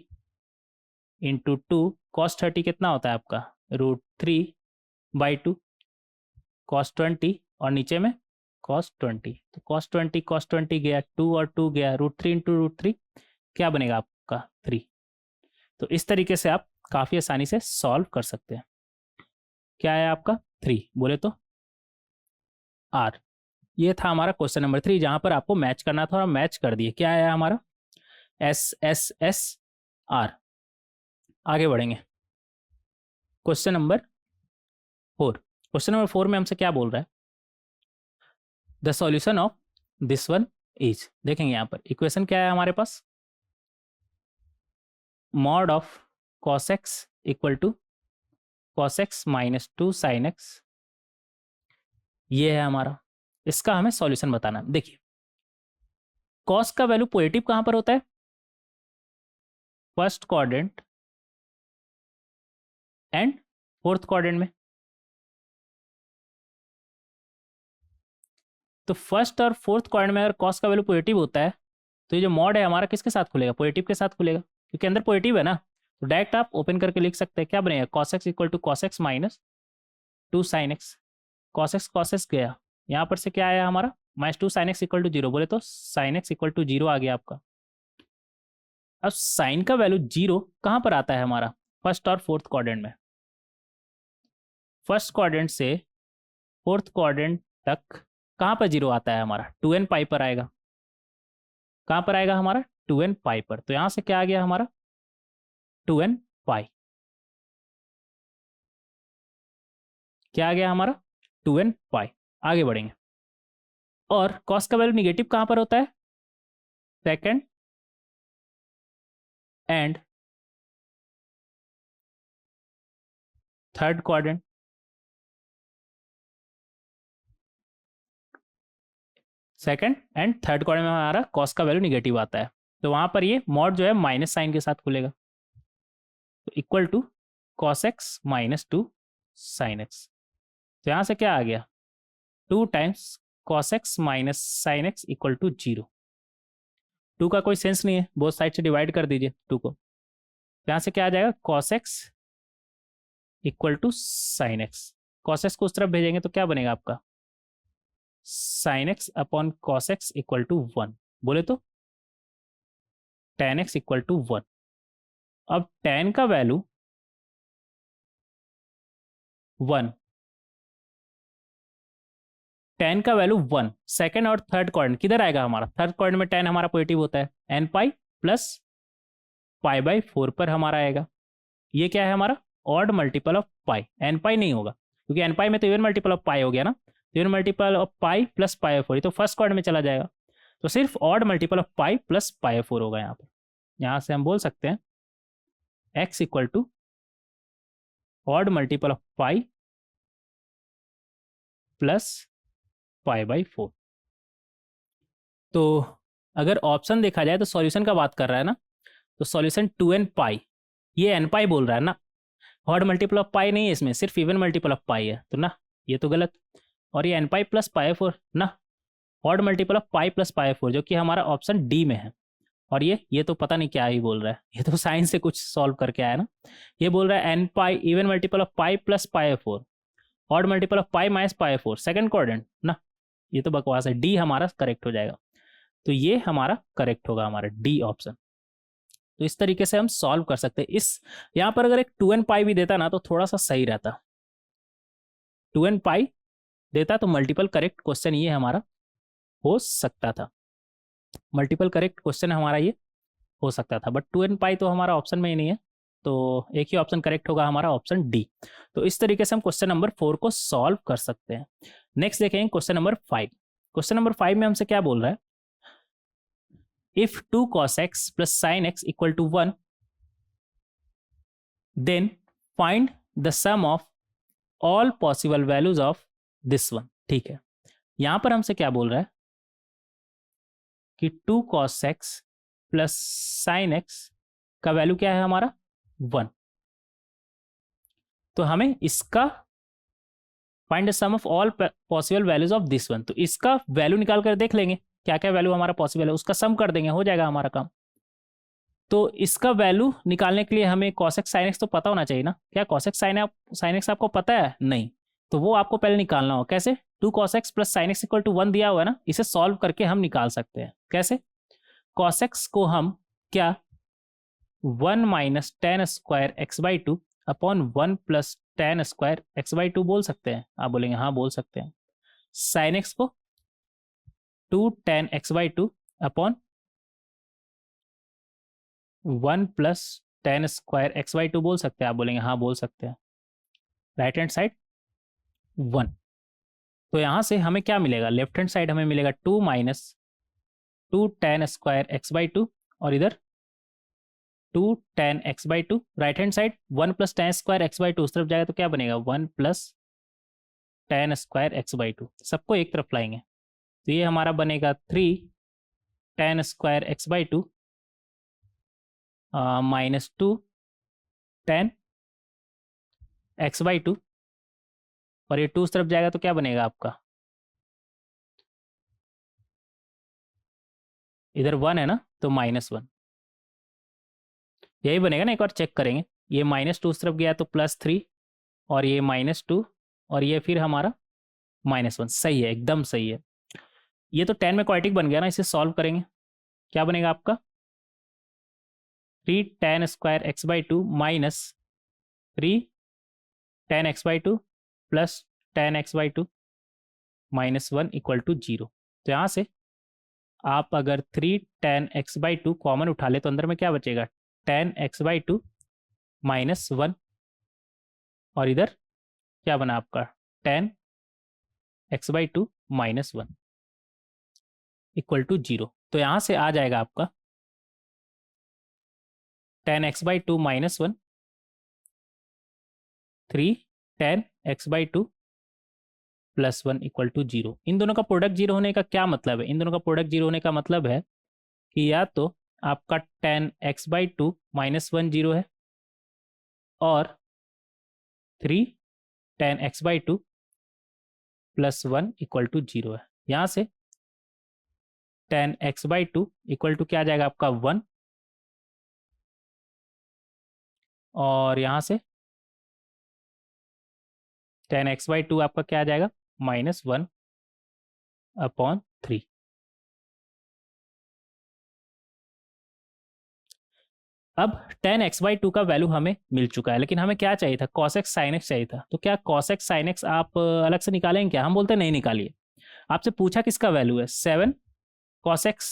इंटू 2, कॉस 30 कितना होता है आपका √3 बाई 2, कॉस 20 और नीचे में कॉस 20, तो कॉस 20 गया 2 और 2 गया √3 इंटू √3, क्या बनेगा आपका 3। तो इस तरीके से आप काफ़ी आसानी से सॉल्व कर सकते हैं। क्या है आपका 3 बोले तो आर। ये था हमारा क्वेश्चन नंबर 3 जहां पर आपको मैच करना था और मैच कर दिए। क्या है हमारा SSSR। आगे बढ़ेंगे क्वेश्चन नंबर 4। क्वेश्चन नंबर 4 में हमसे क्या बोल रहा है, the solution of this one is, देखेंगे यहाँ पर इक्वेशन क्या है हमारे पास, mod of cos x equal to cos x minus 2 sin x, ये है हमारा, इसका हमें सॉल्यूशन बताना है। देखिए cos का वैल्यू पॉजिटिव कहां पर होता है, first quadrant and fourth quadrant में, तो फर्स्ट और फोर्थ क्वाड्रेंट में अगर cos का वैल्यू पॉजिटिव होता है तो ये जो मॉड है हमारा किसके साथ खुलेगा, पॉजिटिव के साथ खुलेगा, क्योंकि अंदर पॉजिटिव है ना, तो डायरेक्ट आप ओपन करके लिख सकते हैं, क्या बनेगा cos x equal to cos x minus 2 sin x, cos x गया, यहाँ पर से क्या आया हमारा minus 2 sin x equal to 0, बोले तो sin x इक्वल टू 0 आ गया आपका। अब साइन का वैल्यू 0 कहाँ पर आता है हमारा, फर्स्ट और फोर्थ क्वाड्रेंट में, फर्स्ट क्वाड्रेंट से फोर्थ क्वाड्रेंट तक कहाँ पर 0 आता है हमारा 2n पाई पर आएगा, कहाँ पर आएगा हमारा 2n पाई पर, तो यहाँ से क्या आ गया हमारा 2n पाई, क्या आ गया हमारा 2n पाई। आगे बढ़ेंगे, और cos का वैल्यू निगेटिव कहाँ पर होता है, second and third quadrant, second and third quadrant में हमारा cos का वैल्यू निगेटिव आता है, तो वहां पर ये मॉड जो है माइनस साइन के साथ खुलेगा, तो equal to cos x minus 2 sin x, तो यहां से क्या आ गया 2 times cos x minus sin x equal to 0। 2 का कोई सेंस नहीं है, बोथ साइड से डिवाइड कर दीजिए 2 को, यहाँ से क्या आ जाएगा cos x equal to sin x, cos x को उस तरफ भेजेंगे तो क्या बनेगा आपका sin x upon cos x equal to 1, बोले तो tan x इक्वल टू 1। अब tan का वैल्यू 1, tan का वैल्यू 1 सेकंड और थर्ड क्वाड्रेंट किधर आएगा हमारा, थर्ड क्वाड्रेंट में tan हमारा पॉजिटिव होता है, n pi plus pi by 4 पर हमारा आएगा, ये क्या है हमारा odd multiple of pi, n पाई नहीं होगा क्योंकि n पाई में तो इवन मल्टीपल ऑफ पाई हो गया ना, तो even multiple of pi plus pi of 4, तो फर्स्ट क्वाड्रेंट में चला जाएगा, तो सिर्फ odd multiple of pi plus pi of 4 होगा यहाँ पर। यहाँ से हम बोल सकते हैं x equal to odd multiple of pi plus pi by 4, तो अगर ऑप्शन देखा जाए तो सॉल्यूशन का बात कर रहा है ना, तो सॉल्यूशन 2n पाई, ये n पाई बोल रहा है ना, ऑड मल्टीपल ऑफ पाई नहीं है इसमें, सिर्फ इवन मल्टीपल ऑफ पाई है, तो ना ये तो गलत। और ये n पाई प्लस पाई 4 ना, odd multiple of pi plus pi 4, जो कि हमारा ऑप्शन डी में है। और ये तो पता नहीं क्या ही बोल रहा है, ये तो साइंस से कुछ सॉल्व करके आया ना। ये बोल रहा है n pi even multiple of pi plus pi 4, odd multiple of pi minus pi 4, second quadrant ना, ये तो बकवास है, डी हमारा करेक्ट हो जाएगा। तो ये हमारा करेक्ट होगा, हमारा डी ऑप्शन। तो इस तरीके से हम सॉल्व कर सकते हैं। इस यहाँ पर अगर एक 2n पाई भी देता ना तो थोड़ा सा सही रहता, 2n पाई देता तो मल्टीपल करेक्ट क्वेश्चन ये हमारा हो सकता था, मल्टीपल करेक्ट क्वेश्चन हमारा ये हो सकता था, बट 2n पाई तो हमारा ऑप्शन में ही नहीं है, तो एक ही ऑप्शन करेक्ट होगा हमारा, ऑप्शन डी। तो इस तरीके से हम क्वेश्चन नंबर 4 को सॉल्व कर सकते हैं। नेक्स्ट देखेंगे क्वेश्चन नंबर 5। क्वेश्चन नंबर 5 में हमसे क्या बोल रहा है, if 2 cos x plus sin x equal to 1, then find the sum of all possible values of this one। ठीक है, यहां पर हमसे क्या बोल रहा है कि 2 cos x plus sine x का वैल्यू क्या है हमारा 1। तो हमें इसका find the sum of all possible values of this one, तो इसका वैल्यू निकाल कर देख लेंगे क्या क्या वैल्यू हमारा पॉसिबल है, उसका सम कर देंगे, हो जाएगा हमारा काम। तो इसका वैल्यू निकालने के लिए हमें cos x sin x तो पता होना चाहिए ना, क्या cos x sin x आपको पता है? नहीं, तो वो आपको पहले निकालना होगा। कैसे? 2 cos x plus sine x equal to 1 दिया हुआ है ना, इसे सॉल्व करके हम निकाल सकते हैं। कैसे? cos x को हम क्या 1 minus ten square x by two upon 1 plus tan square x by to बोल सकते हैं। आप बोलेंगे हाँ बोल सकते हैं। साइन एक्स को 2 ten x by two upon 1 plus tan square x by to बोल सकते हैं। आप बोलेंगे हाँ बोल सकते हैं। राइट हैंड साइड 1, तो यहाँ से हमें क्या मिलेगा, लेफ्ट हैंड साइड हमें मिलेगा 2 minus 2 ten square x by to, और इधर 2 ten x by to. Right hand side 1 plus tan square x by to उस तरफ जाएगा तो क्या बनेगा 1 plus tan square x by to, सबको एक तरफ लाएंगे तो ये हमारा बनेगा 3 tan square x by two minus 2 ten x by to, और ये 2 उस तरफ जाएगा तो क्या बनेगा आपका, इधर 1 है ना तो -1, यही बनेगा ना। एक बार चेक करेंगे, ये -2 उस तरफ गया तो +3, और ये -2, और ये फिर हमारा -1। सही है, एकदम सही है। ये तो 10 में क्वाड्रेटिक बन गया ना, इसे सॉल्व करेंगे क्या बनेगा आपका 3 tan square x by two minus 3 tan x by two plus tan x by two -1 equal to 0। तो यहाँ से आप अगर 3 tan x by two common उठा ले तो अंदर में क्या बचेगा, टेन एक्स बाई टू -1, और इधर क्या बना आपका tan x by two -1 equal to 0। तो यहाँ से आ जाएगा आपका tan x by two -1, 3 tan x by two +1 equal to 0। इन दोनों का प्रोडक्ट 0 होने का क्या मतलब है, इन दोनों का प्रोडक्ट 0 होने का मतलब है कि या तो आपका टेन एक्स बाई टू -1 0 है, और 3 tan x by two +1 equal to 0 है। यहाँ से tan x by two equal to क्या आ जाएगा आपका 1, और यहाँ से टेन एक्स बाई टू आपका क्या आ जाएगा -1 अपॉन 3। अब टेन एक्स बाई टू का वैल्यू हमें मिल चुका है, लेकिन हमें क्या चाहिए था, cos x sin x चाहिए था। तो क्या cos x sin x आप अलग से निकालेंगे क्या, हम बोलते नहीं निकालिए। आपसे पूछा किसका वैल्यू है 7 cos x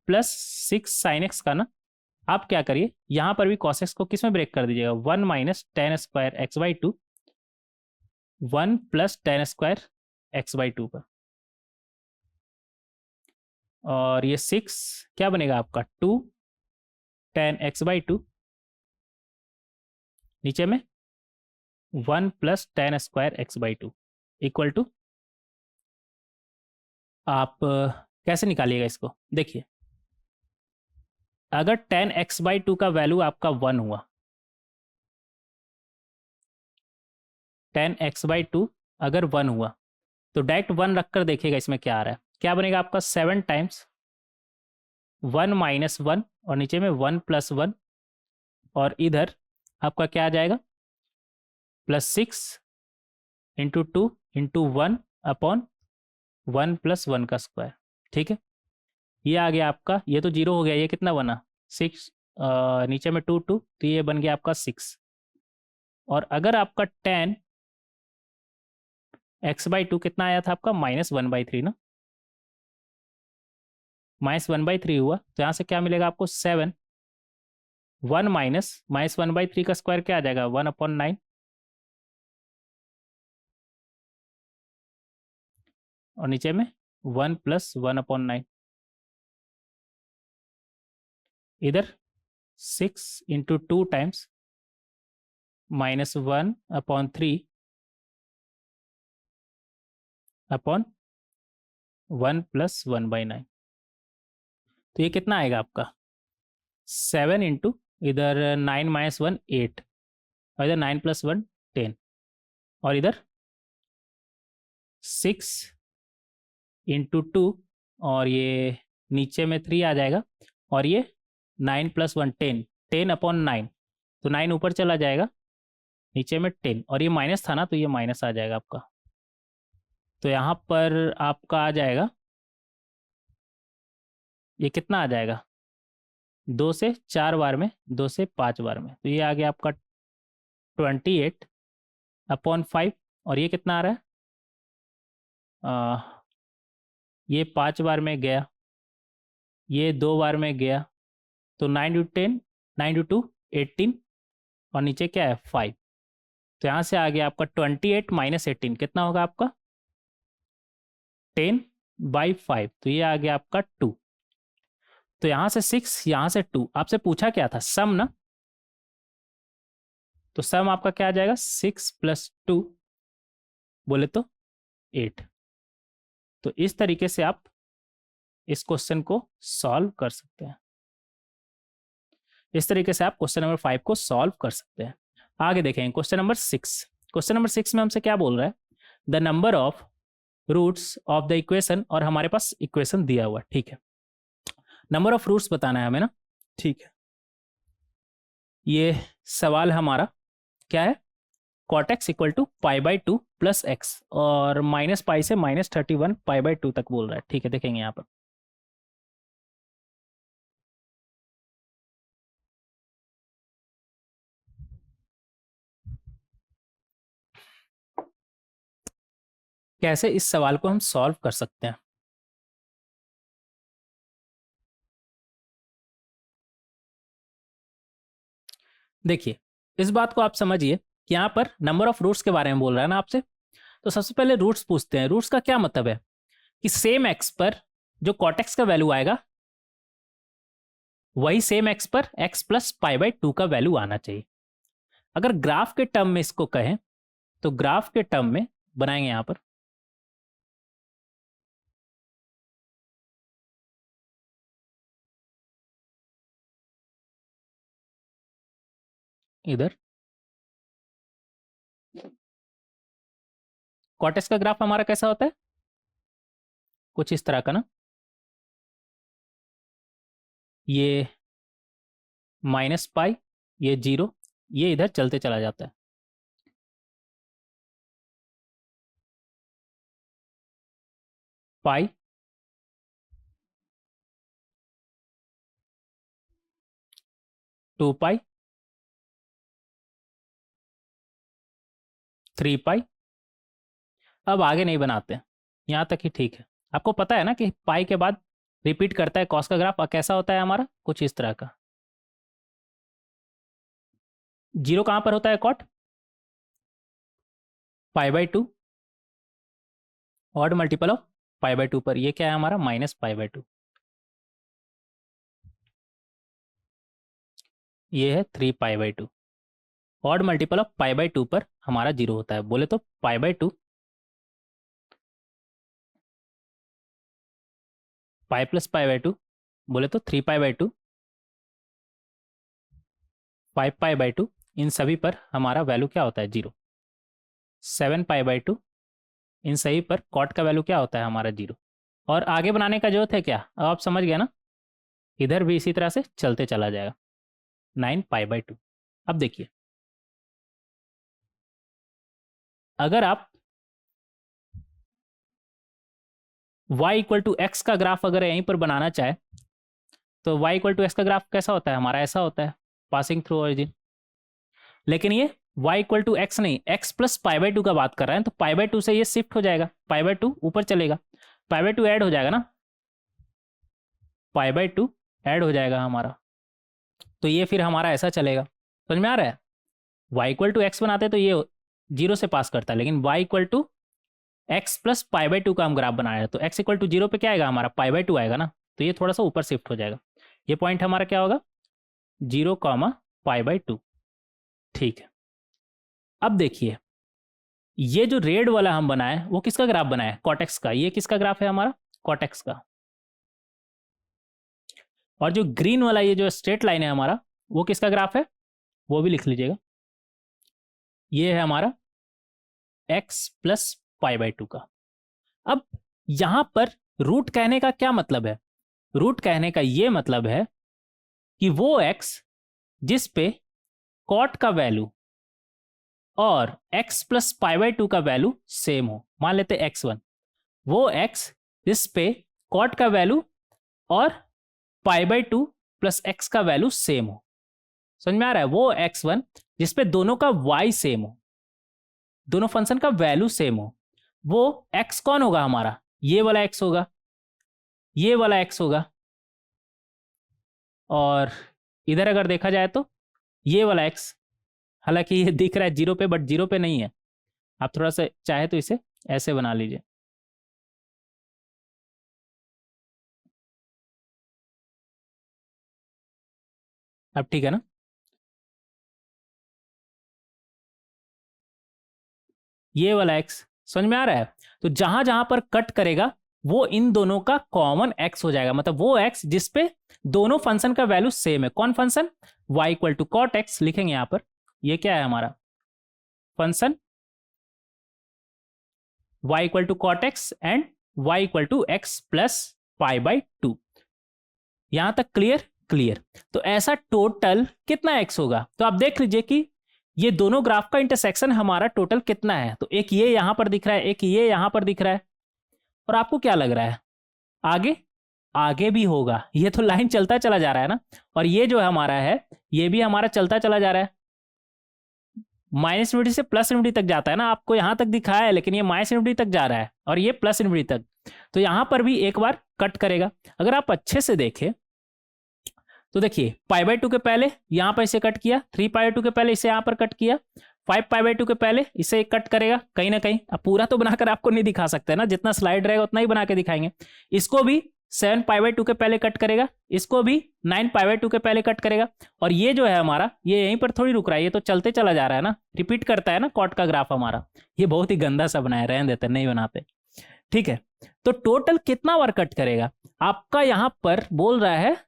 plus 6 sin x का ना, आप क्या करिए यहाँ पर भी cos x को किस में ब्रेक कर दीजिएगा, 1 minus ten square x by two 1 plus tan square x by to पर, और ये 6 क्या बनेगा आपका 2 टेन एक्स बाई टू, नीचे में 1 plus tan square x by two equal to आप कैसे निकालिएगा इसको, देखिए अगर 10x/2 का वैल्यू आपका 1 हुआ, 10x/2 अगर 1 हुआ तो डायरेक्ट 1 रखकर देखिएगा इसमें क्या आ रहा है, क्या बनेगा आपका 7 टाइम्स 1 माइनस 1 और नीचे में 1 प्लस 1 और इधर आपका क्या आ जाएगा +6 इंटू 2 इंटू 1 अपॉन 1 + 1 का स्क्वायर। ठीक है, ये आ गया आपका, ये तो 0 हो गया, ये कितना बना 6, नीचे में 2 2 तो ये बन गया आपका 6। और अगर आपका 10x/2 कितना आया था आपका -1/3 ना, -1/3 हुआ तो यहाँ से क्या मिलेगा आपको 7, 1 माइनस -1/3 का स्क्वायर क्या आ जाएगा 1/9 और नीचे में 1 + 1/9, इधर 6 इंटू 2 टाइम्स -1/3 अपॉन 1 + 1/9, तो ये कितना आएगा आपका 7 इंटू इधर 9 - 1 8 और इधर 9 + 1 10 और इधर 6 इंटू 2 और ये नीचे में 3 आ जाएगा और ये 9 + 1 10, 10/9 तो 9 ऊपर चला जाएगा, नीचे में 10 और ये माइनस था ना तो ये माइनस आ जाएगा आपका, तो यहाँ पर आपका आ जाएगा, ये कितना आ जाएगा 2 से 4 बार में, 2 से 5 बार में, तो ये आ गया आपका 28/5 और ये कितना आ रहा है ये 5 बार में गया, ये 2 बार में गया, तो 9 × 10 9 × 2 18 और नीचे क्या है 5, तो यहाँ से आ गया आपका 28 - 18 कितना होगा आपका 10/5, तो ये आ गया आपका 2। तो यहाँ से 6 यहाँ से 2, आपसे पूछा क्या था सम ना, तो सम आपका क्या आ जाएगा 6 + 2 बोले तो 8। तो इस तरीके से आप इस क्वेश्चन को सॉल्व कर सकते हैं, इस तरीके से आप क्वेश्चन नंबर 5 को सॉल्व कर सकते हैं। आगे देखेंगे क्वेश्चन नंबर 6। क्वेश्चन नंबर 6 में हमसे क्या बोल रहा है, the number of roots of the equation, और हमारे पास इक्वेशन दिया हुआ है। ठीक है, नंबर ऑफ रूट्स बताना है हमें ना। ठीक है, ये सवाल हमारा क्या है cot x = π/2 + x और -π से -31 π/2 तक बोल रहा है। ठीक है, देखेंगे यहाँ पर कैसे इस सवाल को हम सॉल्व कर सकते हैं। देखिए इस बात को आप समझिए कि यहाँ पर नंबर ऑफ रूट्स के बारे में बोल रहा है ना आपसे, तो सबसे पहले रूट्स पूछते हैं। रूट्स का क्या मतलब है कि सेम एक्स पर जो cot x का वैल्यू आएगा वही सेम एक्स पर x + π/2 का वैल्यू आना चाहिए। अगर ग्राफ के टर्म में इसको कहें तो ग्राफ के टर्म में बनाएंगे यहाँ पर, इधर cot x का ग्राफ हमारा कैसा होता है कुछ इस तरह का ना, ये -π, ये 0, ये इधर चलते चला जाता है। पाई 2π 3π। अब आगे नहीं बनाते, यहाँ तक ही ठीक है। आपको पता है ना कि पाई के बाद रिपीट करता है कॉस का ग्राफ, कैसा होता है हमारा कुछ इस तरह का। 0 कहाँ पर होता है कॉट π/2 ऑड मल्टीपल ऑफ π/2 पर, ये क्या है हमारा -π/2, ये है 3π/2 ऑड मल्टीपल ऑफ π/2 पर हमारा 0 होता है। बोले तो π/2 pi plus pi by two, बोले तो 3 पाई बाई 2, 5 पाई बाई 2, इन सभी पर हमारा वैल्यू क्या होता है 0। 7 पाई बाई 2, इन सभी पर कॉट का वैल्यू क्या होता है हमारा 0। और आगे बनाने का जरूरत है क्या, अब आप समझ गए ना, इधर भी इसी तरह से चलते चला जाएगा। 9 पाई बाई 2। अब देखिए, अगर आप y इक्वल टू एक्स का ग्राफ अगर यहीं पर बनाना चाहे तो y इक्वल टू एक्स का ग्राफ कैसा होता है हमारा, ऐसा होता है, पासिंग थ्रू ओरिजिन। लेकिन ये y इक्वल टू एक्स नहीं, x प्लस पाई बाई 2 का बात कर रहे हैं, तो पाई बाई 2 से ये शिफ्ट हो जाएगा, पाई बाई 2 ऊपर चलेगा, पाई बाई 2 ऐड हो जाएगा ना, पाई बाई 2 ऐड हो जाएगा हमारा, तो ये फिर हमारा ऐसा चलेगा। समझ में आ रहा है, y इक्वल टू एक्स बनाते तो ये 0 से पास करता है, लेकिन y equal to x plus pi by 2 का हम ग्राफ बना रहे हैं, तो x इक्वल टू 0 पे क्या आएगा हमारा, पाई बाई 2 आएगा ना, तो ये थोड़ा सा ऊपर शिफ्ट हो जाएगा। ये पॉइंट हमारा क्या होगा, 0, पाई बाई 2। ठीक है, अब देखिए, ये जो रेड वाला हम बनाए वो किसका ग्राफ बनाए, कॉटेक्स का। ये किसका ग्राफ है हमारा, कॉटेक्स का। और जो ग्रीन वाला ये जो स्ट्रेट लाइन है हमारा, वो किसका ग्राफ है, वो भी लिख लीजिएगा। ये है हमारा x प्लस पाई बाई 2 का। अब यहां पर रूट कहने का क्या मतलब है, रूट कहने का ये मतलब है कि वो x जिस पे कॉट का वैल्यू और x प्लस पाई बाई 2 का वैल्यू सेम हो, मान लेते x1, वो x जिस पे कॉट का वैल्यू और पाई बाई 2 प्लस एक्स का वैल्यू सेम हो। समझ में आ रहा है, वो x1 जिस पे दोनों का y सेम हो, दोनों फंक्शन का वैल्यू सेम हो, वो x कौन होगा हमारा, ये वाला x होगा, ये वाला x होगा, और इधर अगर देखा जाए तो ये वाला x, हालांकि ये दिख रहा है 0 पे, बट 0 पे नहीं है। आप थोड़ा सा चाहे तो इसे ऐसे बना लीजिए, अब ठीक है ना। ये वाला x समझ में आ रहा है, तो जहां जहां पर कट करेगा वो इन दोनों का कॉमन x हो जाएगा, मतलब वो x जिस पे दोनों फंक्शन का वैल्यू सेम है। कौन function, y equal to cot x लिखेंगे यहां पर, ये क्या है हमारा function, y equal to cot x and y equal to x plus pi by 2। यहां तक क्लियर, क्लियर। तो ऐसा टोटल कितना x होगा, तो आप देख लीजिए कि ये दोनों ग्राफ का इंटरसेक्शन हमारा टोटल कितना है, तो एक ये यहां पर दिख रहा है, एक ये यहां पर दिख रहा है, और आपको क्या लग रहा है आगे, आगे भी होगा, ये तो लाइन चलता चला जा रहा है ना, और ये जो हमारा है ये भी हमारा चलता चला जा रहा है, माइनस इन्फिनिटी से प्लस इन्फिनिटी तक जाता है ना, आपको यहां तक दिखाया है, लेकिन ये माइनस इन्फिनिटी तक जा रहा है और ये प्लस इन्फिनिटी तक, तो यहां पर भी एक बार कट करेगा। अगर आप अच्छे से देखें तो देखिए, पाई बाई 2 के पहले यहां पर इसे कट किया, 3 पाई बाई 2 के पहले इसे यहां पर कट किया, 5 पाई बाई 2 के पहले इसे कट करेगा कहीं ना कहीं। अब पूरा तो बनाकर आपको नहीं दिखा सकते ना, जितना स्लाइड रहेगा उतना ही बना के दिखाएंगे। इसको भी 7 पाई बाई 2 के पहले कट करेगा, इसको भी 9 पाई बाई 2 के पहले कट करेगा, और ये जो है हमारा ये यहीं पर थोड़ी रुक रहा है, ये तो चलते चला जा रहा है ना, रिपीट करता है ना कॉट का ग्राफ हमारा। ये बहुत ही गंदा सा बनाया, रहने देते नहीं बनाते, ठीक है। तो टोटल कितना बार कट करेगा आपका, यहां पर बोल रहा है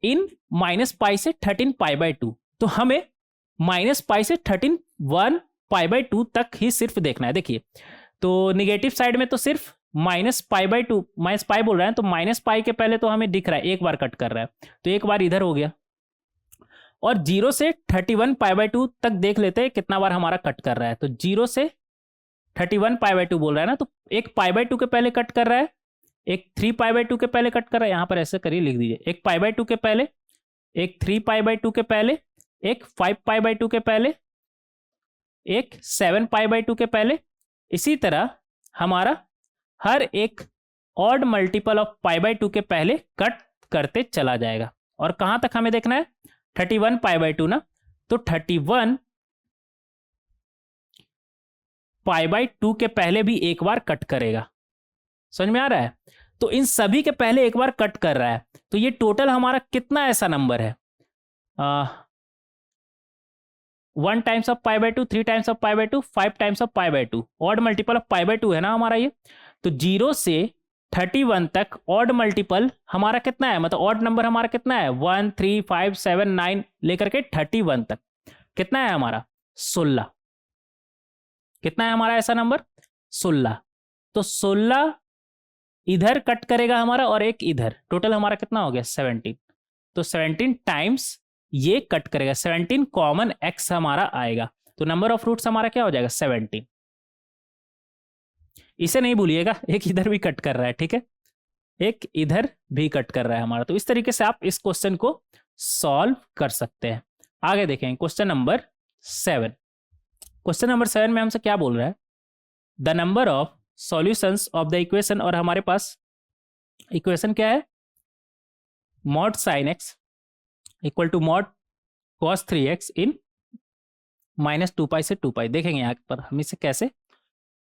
इन माइनस पाई से 13 पाई बाई 2, तो हमें माइनस पाई से 1 पाई बाई 2 तक ही सिर्फ देखना है। देखिए, तो निगेटिव साइड में तो सिर्फ minus pi by 2, minus pi बोल रहा है, तो माइनस पाई के पहले तो हमें दिख रहा है एक बार कट कर रहा है, तो एक बार इधर हो गया, और 0 से 31 पाई बाई 2 तक देख लेते हैं कितना बार हमारा कट कर रहा है। तो 0 से 31 पाई बाई 2 बोल रहा है ना, तो एक पाई बाई 2 के पहले कट कर रहा है, एक 3 पाई बाई 2 के पहले कट कर रहा है, यहां पर ऐसे करिए लिख दीजिए, एक पाई बाई 2 के पहले, एक 3 पाई बाई 2 के पहले, एक 5 पाई बाई 2 के पहले, एक 7 पाई बाई 2 के पहले। इसी तरह हमारा हर एक odd multiple of pi by 2 के पहले कट करते चला जाएगा। और कहां तक हमें देखना है, 31 पाई बाई 2 ना, तो 31 पाई बाई 2 के पहले भी एक बार कट करेगा। समझ में आ रहा है, तो इन सभी के पहले एक बार कट कर रहा है, तो ये टोटल हमारा कितना ऐसा नंबर है, 1 times of pi by 2, 3 times of pi by 2, 5 times of pi by 2, odd multiple of pi by 2 है ना हमारा ये। तो 0 से 31 तक ऑड मल्टीपल हमारा कितना है, मतलब ऑड नंबर हमारा कितना है, 1 3 5 7 9 लेकर के 31 तक कितना है हमारा, 16। कितना है हमारा ऐसा नंबर, 16। तो 16 इधर कट करेगा हमारा और एक इधर, टोटल हमारा कितना हो गया 17। तो 17 टाइम्स ये कट करेगा, 17 कॉमन एक्स हमारा आएगा, तो नंबर ऑफ रूट्स हमारा क्या हो जाएगा 17। इसे नहीं भूलिएगा, एक इधर भी कट कर रहा है, ठीक है, एक इधर भी कट कर रहा है हमारा। तो इस तरीके से आप इस क्वेश्चन को सॉल्व कर सकते हैं। आगे देखें क्वेश्चन नंबर 7। क्वेश्चन नंबर 7 में हमसे क्या बोल रहा है, the number of solutions of the equation, और हमारे पास इक्वेशन क्या है, mod sine x equal to mod cos 3x in -2 से 2 देखेंगे यहाँ पर हम इसे कैसे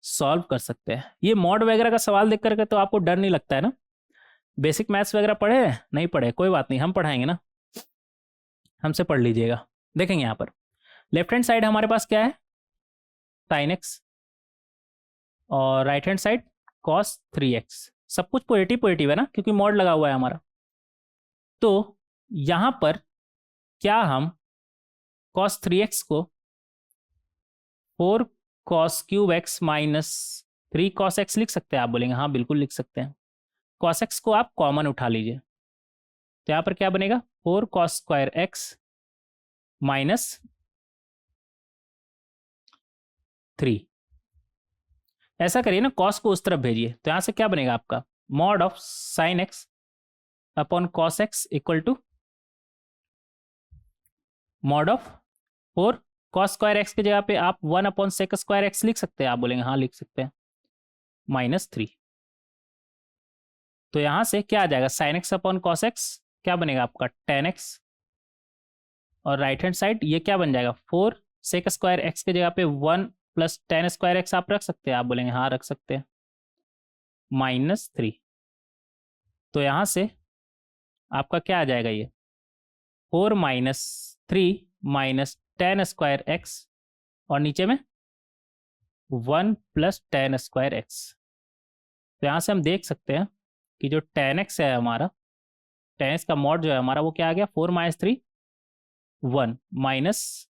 सॉल्व कर सकते हैं। ये मॉड वगैरह का सवाल देख करके तो आपको डर नहीं लगता है ना, बेसिक मैथ्स वगैरह पढ़े हैं, नहीं पढ़े कोई बात नहीं, हम पढ़ाएंगे ना, हमसे पढ़ लीजिएगा। देखेंगे यहाँ पर लेफ्ट हैंड साइड हमारे पास क्या है, साइन एक्स, और right hand side cos 3x, सब कुछ पॉजिटिव पॉजिटिव है ना, क्योंकि मॉड लगा हुआ है हमारा। तो यहाँ पर क्या हम कॉस 3x को 4 cos cube x minus 3 cos x लिख सकते हैं, आप बोलेंगे हाँ बिल्कुल लिख सकते हैं। कॉस एक्स को आप कॉमन उठा लीजिए, तो यहाँ पर क्या बनेगा 4 कॉस स्क्वायर एक्स माइनस 3। ऐसा करिए ना, कॉस को उस तरफ भेजिए, तो यहाँ से क्या बनेगा आपका mod of sine x upon cos x equal to mod of 4 cos square x की जगह पे आप 1 अपॉन सेक स्क्वायर एक्स लिख सकते हैं, आप बोलेंगे हाँ लिख सकते हैं, -3। तो यहां से क्या आ जाएगा sign x upon cos x क्या बनेगा आपका tan x, और राइट हैंड साइड ये क्या बन जाएगा 4 सेक स्क्वायर एक्स की जगह पे 1 प्लस tan स्क्वायर एक्स आप रख सकते हैं, आप बोलेंगे हाँ रख सकते हैं, -3। तो यहां से आपका क्या आ जाएगा ये 4 - 3 माइनस tan स्क्वायर एक्स, और नीचे में 1 प्लस tan स्क्वायर एक्स। तो यहाँ से हम देख सकते हैं कि जो tan x है हमारा, tan x का मॉड जो है हमारा वो क्या आ गया 4 - 3 1 माइनस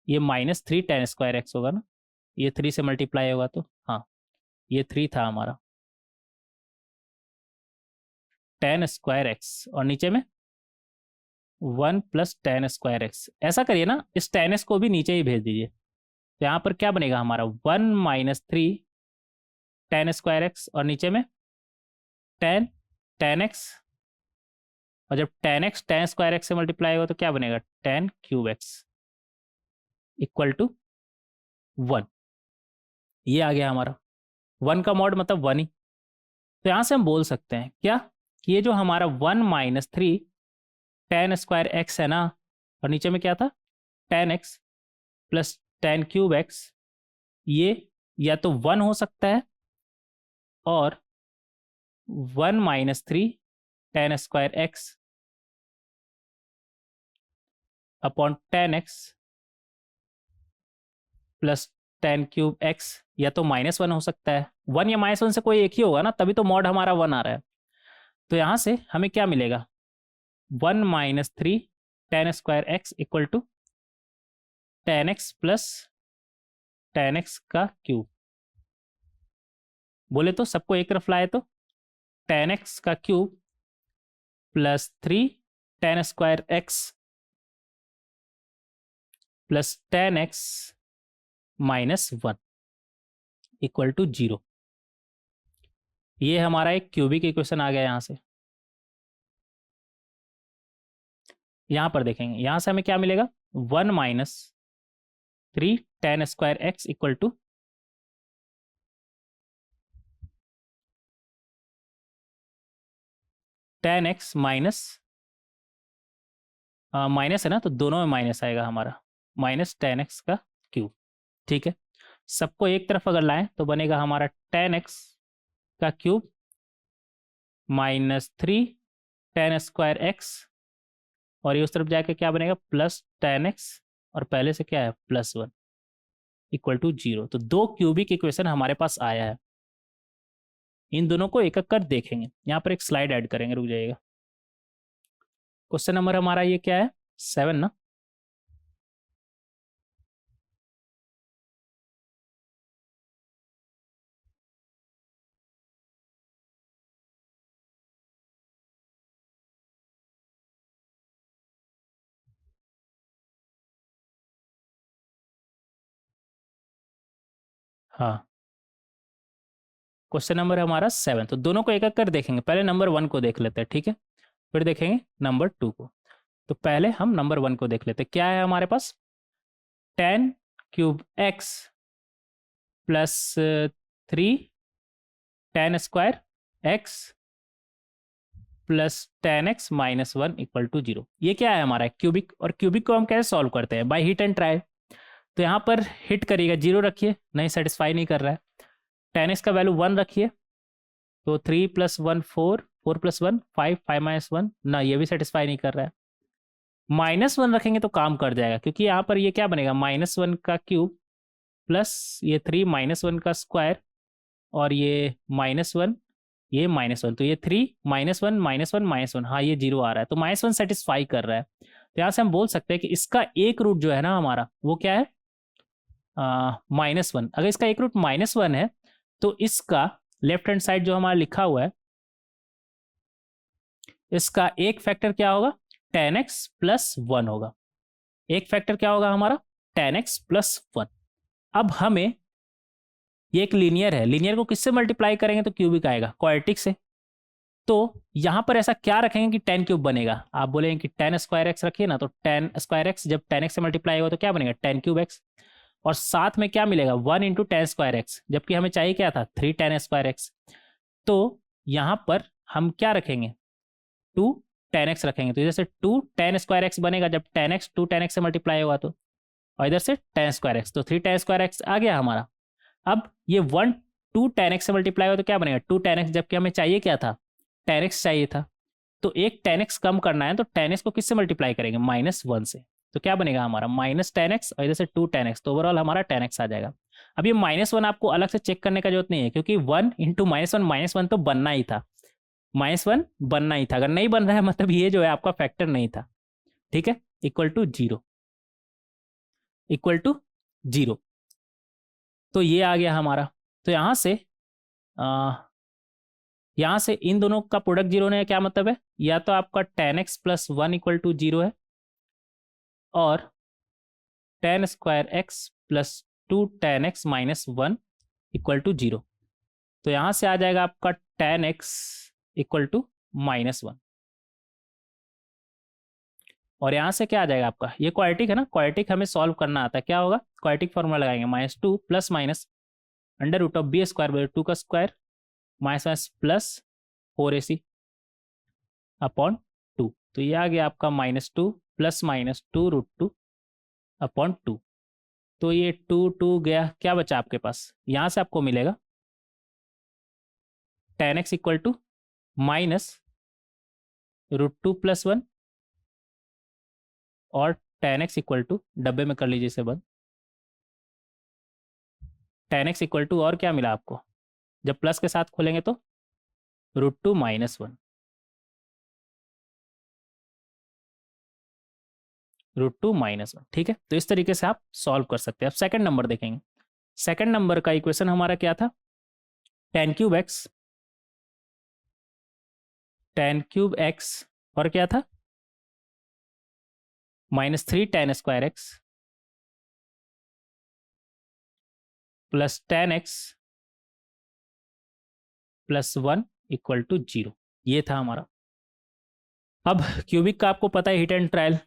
ये -3 tan स्क्वायर एक्स होगा ना, ये 3 से मल्टीप्लाई होगा, तो हाँ ये 3 था हमारा tan स्क्वायर एक्स, और नीचे में 1 प्लस tan स्क्वायर एक्स। ऐसा करिए ना, इस tan x को भी नीचे ही भेज दीजिए, तो यहाँ पर क्या बनेगा हमारा 1 - 3 tan स्क्वायर एक्स, और नीचे में tan x, और जब tan x tan square x से मल्टीप्लाई होगा तो क्या बनेगा tan cube x equal to 1। ये आ गया हमारा 1 का मॉड मतलब 1 ही। तो यहाँ से हम बोल सकते हैं क्या कि ये जो हमारा 1 - 3 tan स्क्वायर एक्स है ना, और नीचे में क्या था tan x plus tan cube x, ये या तो 1 हो सकता है, और 1 - 3 tan square x upon tan x plus tan cube x, या तो -1 हो सकता है, 1 या -1 से कोई एक ही होगा ना, तभी तो मॉड हमारा 1 आ रहा है। तो यहाँ से हमें क्या मिलेगा 1 - 3 tan square x equal to tan x plus tan x का क्यूब। बोले तो सबको एक तरफ लाए तो tan x का cube plus 3 tan square x plus tan x -1 equal to 0। ये हमारा एक क्यूबिक इक्वेशन आ गया यहाँ से। यहाँ पर देखेंगे, यहाँ से हमें क्या मिलेगा 1 - 3 tan square x equal to tan x minus है ना, तो दोनों में माइनस आएगा हमारा, माइनस tan x का क्यूब। ठीक है, सबको एक तरफ अगर लाएं तो बनेगा हमारा tan x का क्यूब -3 tan स्क्वायर एक्स, और ये उस तरफ जाके क्या बनेगा प्लस tan x, और पहले से क्या है +1 इक्वल टू 0। तो 2 क्यूबिक इक्वेशन हमारे पास आया है। इन दोनों को एक एक कर देखेंगे। यहाँ पर एक स्लाइड ऐड करेंगे, रुक जाइएगा। क्वेश्चन नंबर हमारा ये क्या है, 7 ना। हाँ, क्वेश्चन नंबर हमारा 7। तो दोनों को एक एक कर देखेंगे। पहले नंबर 1 को देख लेते हैं, ठीक है, फिर देखेंगे नंबर 2 को। तो पहले हम नंबर 1 को देख लेते हैं। क्या है हमारे पास, 10³ x plus 3 10² x plus 10x minus 1 equal to 0। ये क्या है हमारा क्यूबिक, और क्यूबिक को हम कैसे सॉल्व करते हैं, बाय हिट एंड ट्राई। तो यहाँ पर हिट करिएगा, 0 रखिए, नहीं सेटिस्फाई नहीं कर रहा है। 10x का वैल्यू 1 रखिए, तो 3 + 1 4, 4 + 1 5, 5 - 1 ना, ये भी सेटिस्फाई नहीं कर रहा है। -1 रखेंगे तो काम कर जाएगा, क्योंकि यहाँ पर ये क्या बनेगा, -1 का क्यूब प्लस ये 3 -1 का स्क्वायर, और ये -1, ये -1, तो ये 3 -1 -1 -1, हाँ ये 0 आ रहा है, तो -1 सेटिस्फाई कर रहा है। तो यहाँ से हम बोल सकते हैं कि इसका एक रूट जो है ना हमारा, वो क्या है, -1। अगर इसका एक रूट -1 है, तो इसका लेफ्ट हैंड साइड जो हमारा लिखा हुआ है, इसका एक फैक्टर क्या होगा, 10x + 1 होगा। एक फैक्टर क्या होगा हमारा, 10x + 1। अब हमें, ये एक लीनियर है, लीनियर को किससे मल्टीप्लाई करेंगे तो क्यूबिक आएगा, क्वाड्रेटिक से। तो यहां पर ऐसा क्या रखेंगे कि 10³ बनेगा। आप बोलेंगे कि 10² x रखिए ना, तो 10² x जब 10x से मल्टीप्लाई होगा तो क्या बनेगा, 10³ x, और साथ में क्या मिलेगा, 1 × 10²x, जबकि हमें चाहिए क्या था, 3 10²x। तो यहां पर हम क्या रखेंगे, 2 10x रखेंगे। तो इधर से 2 10²x बनेगा जब 10x 2 10x से मल्टीप्लाई होगा तो, और इधर से 10²x, तो 3 10²x आ गया हमारा। अब ये 1 2 10x से मल्टीप्लाई होगा तो क्या बनेगा, 2 10x, जबकि हमें चाहिए क्या था, 10x चाहिए था। तो एक 10x कम करना है, तो 10x को किससे मल्टीप्लाई करेंगे, -1 से। तो क्या बनेगा हमारा, -10x, और इधर से 2 10x, तो ओवरऑल हमारा 10x आ जाएगा। अब ये -1 आपको अलग से चेक करने का जरूरत नहीं है, क्योंकि 1 × -1 तो बनना ही था, -1 बनना ही था। अगर नहीं बन रहा है मतलब ये जो है आपका फैक्टर नहीं था, ठीक है, इक्वल टू 0, इक्वल टू 0। तो ये आ गया हमारा। तो यहाँ से यहाँ से इन दोनों का प्रोडक्ट 0 होने का क्या मतलब है, या तो आपका 10x + 1 इक्वल टू 0 है, और 10² x + 2 10x - 1 इक्वल टू 0। तो यहाँ से आ जाएगा आपका 10x इक्वल टू -1, और यहाँ से क्या आ जाएगा आपका, ये क्वाड्रेटिक है ना, क्वाड्रेटिक हमें सॉल्व करना आता है। क्या होगा, क्वाड्रेटिक फॉर्मूला लगाएंगे, -2 + √b² 2 का स्क्वायर -+ 4ac अपॉन 2। तो ये आ गया आपका -2 + -2√2/2। तो ये 2 2 गया, क्या बचा आपके पास, यहाँ से आपको मिलेगा 10x इक्वल टू -√2 + 1, और 10x इक्वल टू, डब्बे में कर लीजिए इसे बंद, 10x इक्वल टू, और क्या मिला आपको, जब प्लस के साथ खोलेंगे तो √2 - 1, √2 - 1, ठीक है। तो इस तरीके से आप सॉल्व कर सकते हैं। अब सेकंड नंबर देखेंगे। सेकंड नंबर का इक्वेशन हमारा क्या था, 10³ x, और क्या था, -3 10² x plus 10x + 1 equal to 0। ये था हमारा। अब क्यूबिक का आपको पता है, हिट एंड ट्रायल,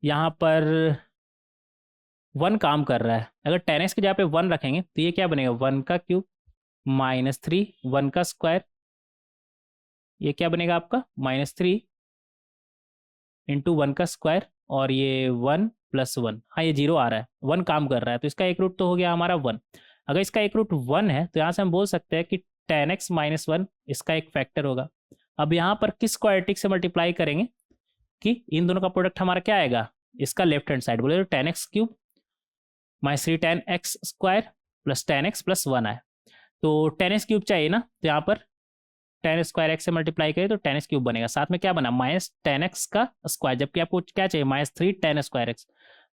यहाँ पर 1 काम कर रहा है। अगर 10x की जगह पे 1 रखेंगे तो ये क्या बनेगा, 1 का क्यूब -3 1 का स्क्वायर, ये क्या बनेगा आपका, -3 × 1 का स्क्वायर, और ये 1 + 1, हाँ ये 0 आ रहा है, 1 काम कर रहा है, तो इसका एक रूट तो हो गया हमारा 1। अगर इसका एक रूट 1 है, तो यहाँ से हम बोल सकते हैं कि 10x - 1 इसका एक फैक्टर होगा। अब यहाँ पर किस क्वाड्रेटिक से मल्टीप्लाई करेंगे कि इन दोनों का प्रोडक्ट हमारा क्या आएगा, इसका लेफ्ट हैंड साइड बोले तो 10x³ -3 10x² + 10x + 1 आए। तो 10x³ चाहिए ना, तो यहाँ पर 10² x से मल्टीप्लाई करें तो 10x³ बनेगा, साथ में क्या बना -10x का स्क्वायर, जबकि आपको क्या चाहिए -3 10²x,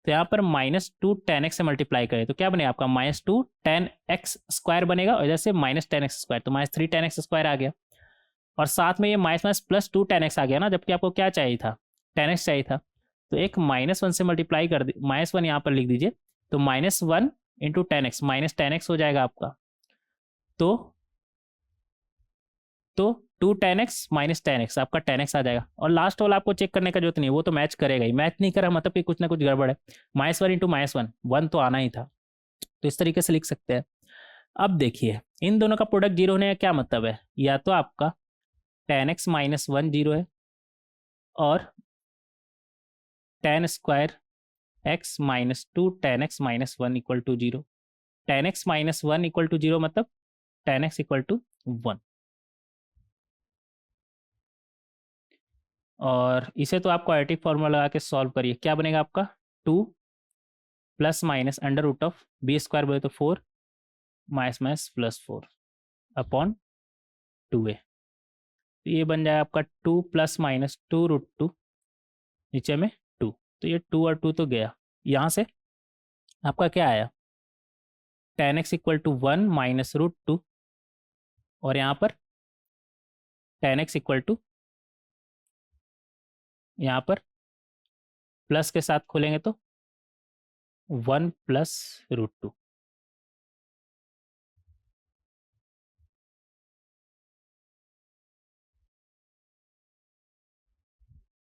तो यहाँ पर -2 10x से मल्टीप्लाई करें तो क्या बनेगा आपका -2 10x² बनेगा, और इधर से -10x² तो -3 10x² आ गया, और साथ में ये +2 10x आ गया ना, जबकि आपको क्या चाहिए था 10x चाहिए था, तो एक -1 से मल्टीप्लाई कर दी, -1 यहाँ पर लिख दीजिए, तो -1 इंटू 10x -10x हो जाएगा आपका, तो 2 10x -10x आपका 10x आ जाएगा, और लास्ट वाला आपको चेक करने का जरूरत नहीं है, वो तो मैच करेगा ही, मैच नहीं करा मतलब कि कुछ ना कुछ गड़बड़ है, -1 इंटू -1 1 तो आना ही था, तो इस तरीके से लिख सकते हैं। अब देखिए इन दोनों का प्रोडक्ट जीरो होने का क्या मतलब है, या तो आपका 10x -1 जीरो है, और 10² x -2 10x -1 equal to zero, 10x -1 equal to zero मतलब 10x इक्वल टू 1, और इसे तो आप क्वाड्रेटिक फॉर्मूला लगा के सॉल्व करिए, क्या बनेगा आपका 2 ± अंडर रूट ऑफ b² बोले तो 4 -+4 अपॉन 2a, तो ये बन जाएगा आपका 2 ± 2√2 नीचे में 2, तो ये 2 और 2 तो गया, यहाँ से आपका क्या आया 10x इक्वल टू 1 -√2, और यहाँ पर 10x इक्वल टू, यहाँ पर प्लस के साथ खोलेंगे तो 1 +√2,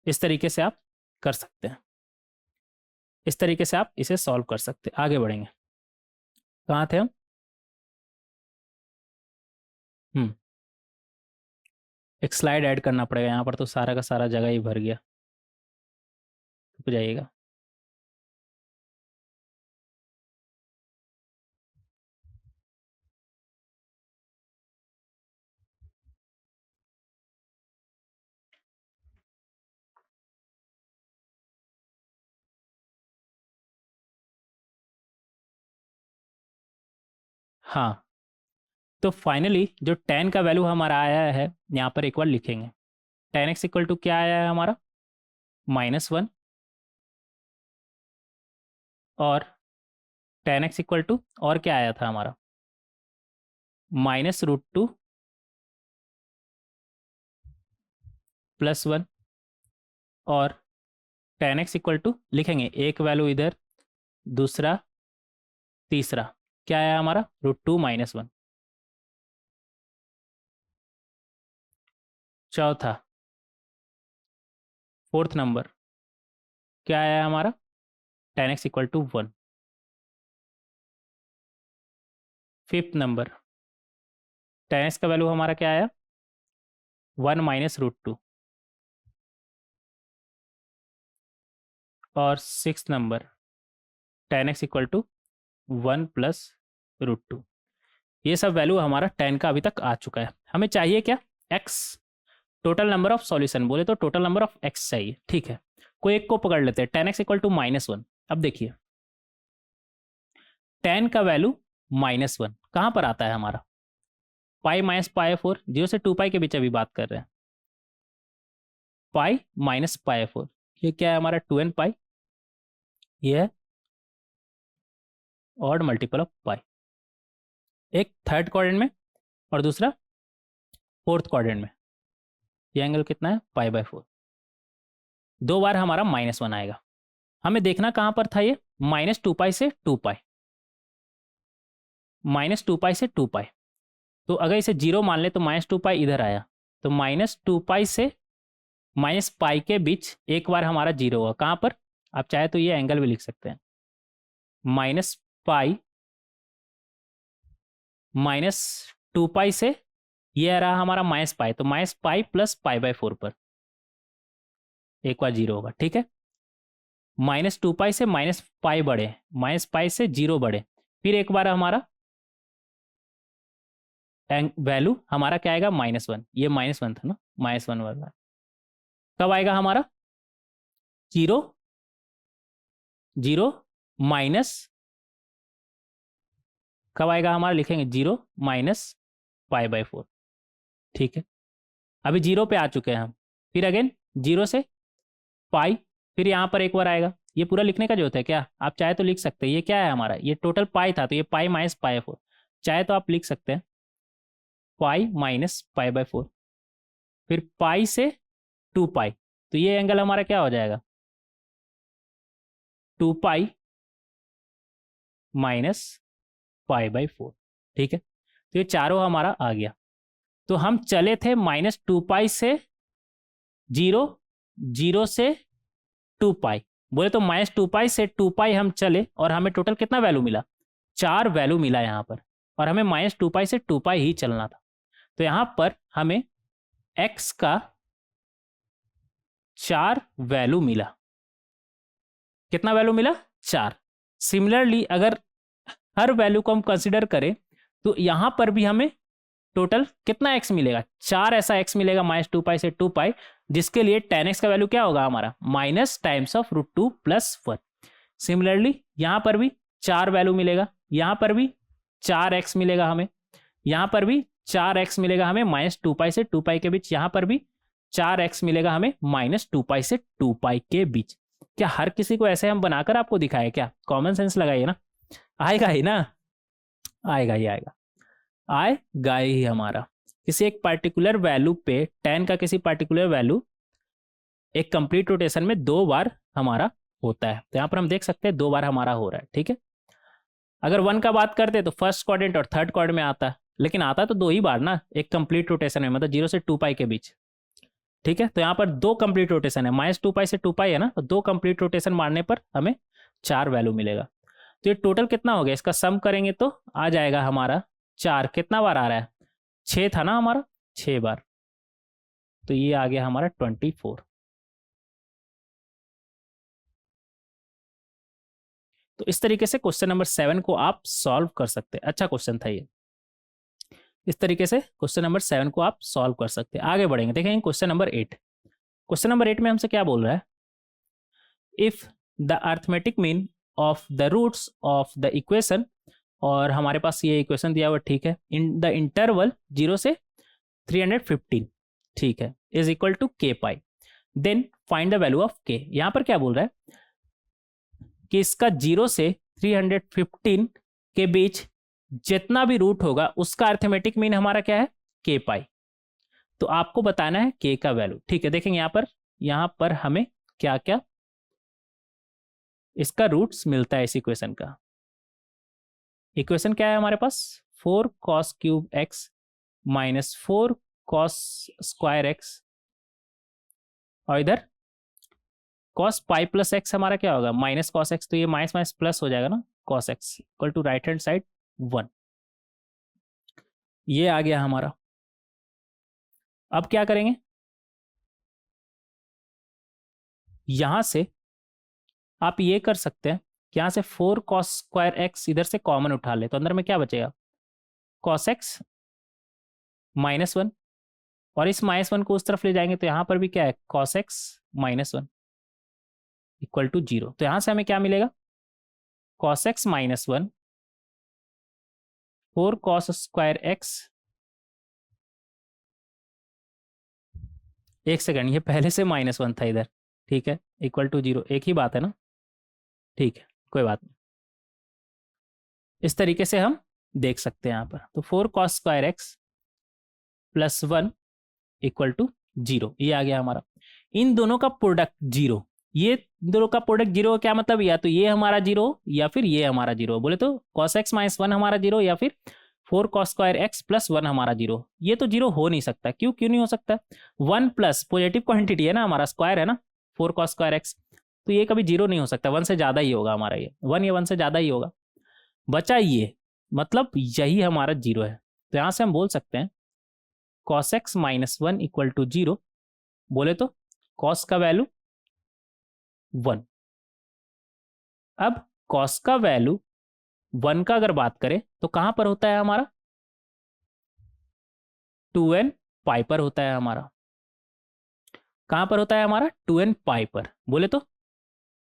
इस तरीके से आप कर सकते हैं, इस तरीके से आप इसे सॉल्व कर सकते हैं। आगे बढ़ेंगे, कहाँ थे हम? एक स्लाइड ऐड करना पड़ेगा, यहाँ पर तो सारा का सारा जगह ही भर गया, रुक जाइएगा। हाँ, तो फाइनली जो 10 का वैल्यू हमारा आया है यहाँ पर एक बार लिखेंगे, 10x इक्वल टू क्या आया है हमारा -1, और 10x इक्वल टू और क्या आया था हमारा -√2 +1, और 10x इक्वल टू लिखेंगे एक वैल्यू इधर, दूसरा तीसरा क्या आया हमारा √2 -1, चौथा फोर्थ नंबर क्या आया हमारा 10x equal to 1, fifth number 10x का वैल्यू हमारा क्या आया 1 -√2, और six number 10x equal to 1 +√2। ये सब वैल्यू हमारा 10 का अभी तक आ चुका है, हमें चाहिए क्या x, total number of solution, बोले तो टोटल नंबर ऑफ x चाहिए, ठीक है। कोई एक को पकड़ लेते हैं, 10x इक्वल टू -1, अब देखिए 10 का वैल्यू -1 कहाँ पर आता है हमारा, पाई -π/4, 0 से 2π के बीच अभी बात कर रहे हैं, पाई -π/4, ये क्या है हमारा 2n π, ये है ऑड मल्टीपल ऑफ पाई, एक थर्ड क्वाड्रेंट में और दूसरा फोर्थ क्वाड्रेंट में, ये एंगल कितना है π/4, दो बार हमारा -1 आएगा, हमें देखना कहाँ पर था ये -2π से 2π, -2π से 2π, तो अगर इसे 0 मान ले तो -2π इधर आया, तो -2π से -π के बीच एक बार हमारा 0 होगा, कहाँ पर आप चाहे तो ये एंगल भी लिख सकते हैं, -π -2π से ये रहा हमारा -π, तो -π + π/4 पर एक बार 0 होगा, ठीक है। -2π से -π बढ़े, -π से 0 बढ़े, फिर एक बार हमारा वैल्यू हमारा क्या आएगा -1, ये -1 था ना, -1 वाला कब आएगा हमारा 0 0 माइनस, कब आएगा हमारा, लिखेंगे 0 माइनस पाई बाई 4, ठीक है। अभी 0 पे आ चुके हैं हम, फिर अगेन 0 से पाई, फिर यहाँ पर एक बार आएगा। ये पूरा लिखने का जरूरत है क्या, आप चाहे तो लिख सकते हैं। ये क्या है हमारा, ये टोटल पाई था, तो ये पाई माइनस पाई 4, चाहे तो आप लिख सकते हैं पाई माइनस पाई बाई 4, फिर पाई से 2 पाई, तो ये एंगल हमारा क्या हो जाएगा, 2 पाई माइनस पाई बाई 4, ठीक है। तो ये चारों हमारा आ गया। तो हम चले थे -2 पाई से 0, 0 से 2 पाई, बोले तो -2 पाई से 2 पाई हम चले और हमें टोटल कितना वैल्यू मिला, 4 वैल्यू मिला यहाँ पर, और हमें -2 पाई से 2 पाई ही चलना था। तो यहाँ पर हमें x का 4 वैल्यू मिला। कितना वैल्यू मिला, 4। सिमिलरली अगर हर वैल्यू को हम कंसिडर करें तो यहाँ पर भी हमें टोटल कितना x मिलेगा, 4 ऐसा x मिलेगा -2 पाई से 2 पाई, जिसके लिए tan x का वैल्यू क्या होगा हमारा, माइनस टाइम्स ऑफ √2 + 1। सिमिलरली यहाँ पर भी 4 वैल्यू मिलेगा, यहाँ पर भी 4x मिलेगा हमें, यहाँ पर भी 4x मिलेगा हमें -2 पाई से 2 पाई के बीच, यहाँ पर भी 4x मिलेगा हमें -2 पाई से 2 पाई के बीच। क्या हर किसी को ऐसे हम बनाकर आपको दिखाए क्या, कॉमन सेंस लगाइए ना, आएगा ही ना, आएगा ही आएगा, आएगा ही हमारा। किसी एक पर्टिकुलर वैल्यू पे tan का किसी पर्टिकुलर वैल्यू एक कंप्लीट रोटेशन में 2 बार हमारा होता है, तो यहाँ पर हम देख सकते हैं 2 बार हमारा हो रहा है, ठीक है। अगर 1 का बात करते हैं तो फर्स्ट क्वाड्रेंट और थर्ड क्वाड्रेंट में आता है, लेकिन आता तो 2 ही बार ना एक कंप्लीट रोटेशन में, मतलब 0 से 2 पाई के बीच, ठीक है। तो यहाँ पर 2 कंप्लीट रोटेशन है, -2 पाई से 2 पाई है ना, तो 2 कंप्लीट रोटेशन मारने पर हमें 4 वैल्यू मिलेगा। तो ये टोटल कितना हो गया, इसका सम करेंगे तो आ जाएगा हमारा 4, कितना बार आ रहा है, 6 था ना हमारा, 6 बार, तो ये आ गया हमारा 24। तो इस तरीके से क्वेश्चन नंबर 7 को आप सॉल्व कर सकते हैं। अच्छा क्वेश्चन था ये, इस तरीके से क्वेश्चन नंबर 7 को आप सॉल्व कर सकते हैं। आगे बढ़ेंगे, देखेंगे क्वेश्चन नंबर 8। क्वेश्चन नंबर 8 में हमसे क्या बोल रहा है, if the arithmetic mean of the roots of the equation, और हमारे पास ये इक्वेशन दिया हुआ, ठीक है, इन द इंटरवल 0 से 315, ठीक है, is equal to k pi, then find the value of k। यहाँ पर क्या बोल रहा है कि इसका 0 से 315 के बीच जितना भी रूट होगा उसका अर्थमेटिक मीन हमारा क्या है, k पाई। तो आपको बताना है k का वैल्यू, ठीक है। देखेंगे यहाँ पर हमें क्या क्या इसका रूट्स मिलता है। इस इक्वेशन का इक्वेशन क्या है हमारे पास, 4 cos cube x minus 4 cos square x, और इधर cos पाई प्लस x हमारा क्या होगा, माइनस cos x, तो ये माइनस माइनस प्लस हो जाएगा ना, cos x equal to right hand side 1। ये आ गया हमारा। अब क्या करेंगे, यहां से आप ये कर सकते हैं कि यहां से 4 cos स्क्वायर x इधर से कॉमन उठा ले, तो अंदर में क्या बचेगा, cos x -1, और इस -1 को उस तरफ ले जाएंगे तो यहां पर भी क्या है, cos x -1 इक्वल टू 0। तो यहां से हमें क्या मिलेगा, cos x -1 4 cos square x, एक सेकंड, ये पहले से -1 था इधर, ठीक है, इक्वल टू 0, एक ही बात है ना, ठीक है, कोई बात नहीं। इस तरीके से हम देख सकते हैं यहाँ पर। तो 4 cos square x plus 1 equal to 0, ये आ गया हमारा। इन दोनों का प्रोडक्ट 0, ये दोनों का प्रोडक्ट 0 क्या मतलब, या तो ये हमारा 0 या फिर ये हमारा 0, बोले तो cos x -1 हमारा 0 या फिर 4 cos स्क्वायर x प्लस 1 हमारा 0। ये तो 0 हो नहीं सकता, क्यों नहीं हो सकता, 1 प्लस पॉजिटिव क्वांटिटी है ना, हमारा स्क्वायर है ना 4 cos स्क्वायर x, तो ये कभी 0 नहीं हो सकता, 1 से ज़्यादा ही होगा हमारा, ये 1 या 1 से ज़्यादा ही होगा। बचा ये, मतलब यही हमारा 0 है। तो यहाँ से हम बोल सकते हैं cos x -1 इक्वल टू 0, बोले तो cos का वैल्यू 1। अब cos का वैल्यू 1 का अगर बात करें तो कहां पर होता है हमारा, 2n पाई पर होता है हमारा। कहां पर होता है हमारा, 2n पाई पर, बोले तो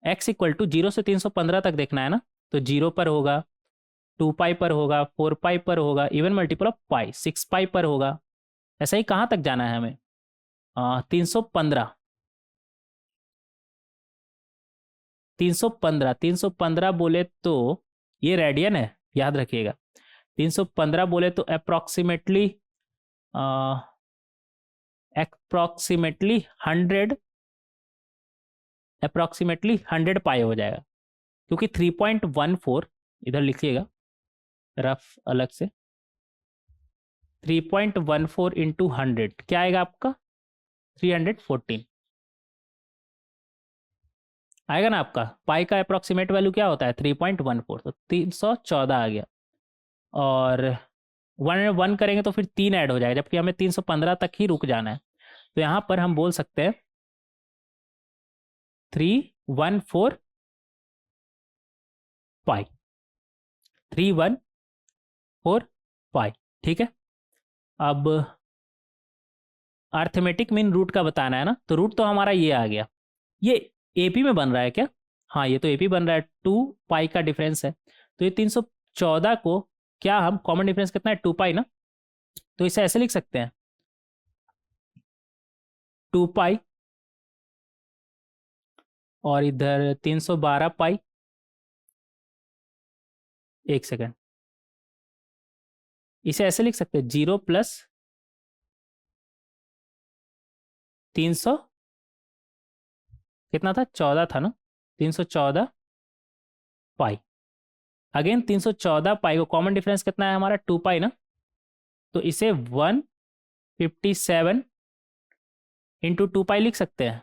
x इक्वल टू 0 से 315 तक देखना है ना, तो 0 पर होगा, 2 पाई पर होगा, 4 पाई पर होगा, इवन मल्टीपल ऑफ पाई 6 पाई पर होगा। ऐसा ही कहाँ तक जाना है हमें? 315 315 315 बोले तो ये रेडियन है, याद रखिएगा। 315 बोले तो अप्रोक्सीमेटली 100 पाई हो जाएगा, क्योंकि 3.14 इधर लिखिएगा रफ अलग से। 3.14 इंटू 100 क्या आएगा आपका? 314 आएगा ना आपका। पाई का अप्रोक्सीमेट वैल्यू क्या होता है? 3.14, तो 314 आ गया। और 1 करेंगे तो फिर 3 ऐड हो जाएगा, जबकि हमें 315 तक ही रुक जाना है। तो यहाँ पर हम बोल सकते हैं 314 पाई, 314 पाई। ठीक है, अब अर्थमेटिक मीन रूट का बताना है ना, तो रूट तो हमारा ये आ गया। ये एपी में बन रहा है क्या? हाँ, ये तो एपी बन रहा है, 2 पाई का डिफरेंस है। तो ये 314 को क्या हम कॉमन डिफरेंस कितना है? 2 पाई ना, तो इसे ऐसे लिख सकते हैं 2 पाई और इधर 312 पाई। एक सेकेंड, इसे ऐसे लिख सकते हैं 0 प्लस 300 कितना था? 14 था ना, 314 पाई। अगेन 314 पाई को कॉमन डिफरेंस कितना है हमारा? 2 पाई ना, तो इसे 157 इंटू 2 पाई लिख सकते हैं।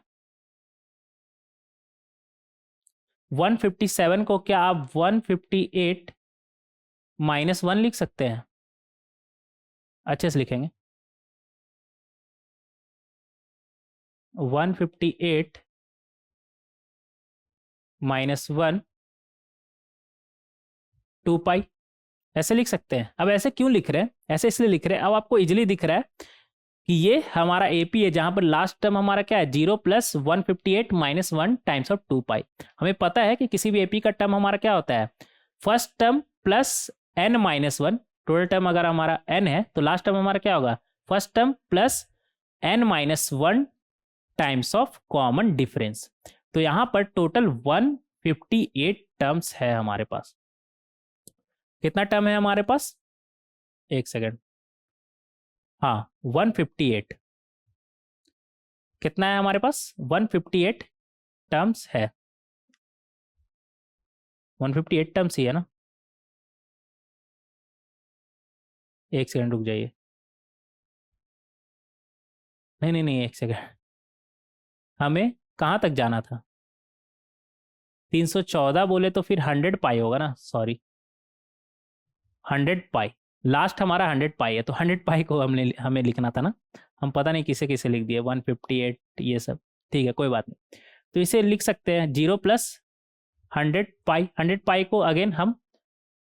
157 को क्या आप 158 -1 लिख सकते हैं? अच्छे से लिखेंगे 158 -1 2 पाई, ऐसे लिख सकते हैं। अब ऐसे क्यों लिख रहे हैं? ऐसे इसलिए लिख रहे हैं, अब आपको इजिली दिख रहा है कि ये हमारा एपी है, जहां पर लास्ट टर्म हमारा क्या है? 0 प्लस 158 -1 टाइम्स ऑफ 2 पाई। हमें पता है कि किसी भी एपी का टर्म हमारा क्या होता है? First term plus n-1। Total term अगर हमारा n है तो लास्ट टर्म हमारा क्या होगा? First term plus n-1 times of common difference. तो यहाँ पर टोटल 158 टर्म्स है हमारे पास। कितना टर्म है हमारे पास? एक सेकेंड, हाँ 158। कितना है हमारे पास? 158 टर्म्स है। 158 टर्म्स ही है ना। एक सेकंड रुक जाइए, नहीं नहीं नहीं, एक सेकंड, हमें कहाँ तक जाना था? 314 बोले तो फिर 100 पाई होगा ना, सॉरी 100 पाई। लास्ट हमारा 100 पाई है, तो 100 पाई को हमें लिखना था ना। हम पता नहीं किसे किसे लिख दिए 158 ये सब। ठीक है, कोई बात नहीं। तो इसे लिख सकते हैं 0 प्लस 100 पाई। 100 पाई को अगेन हम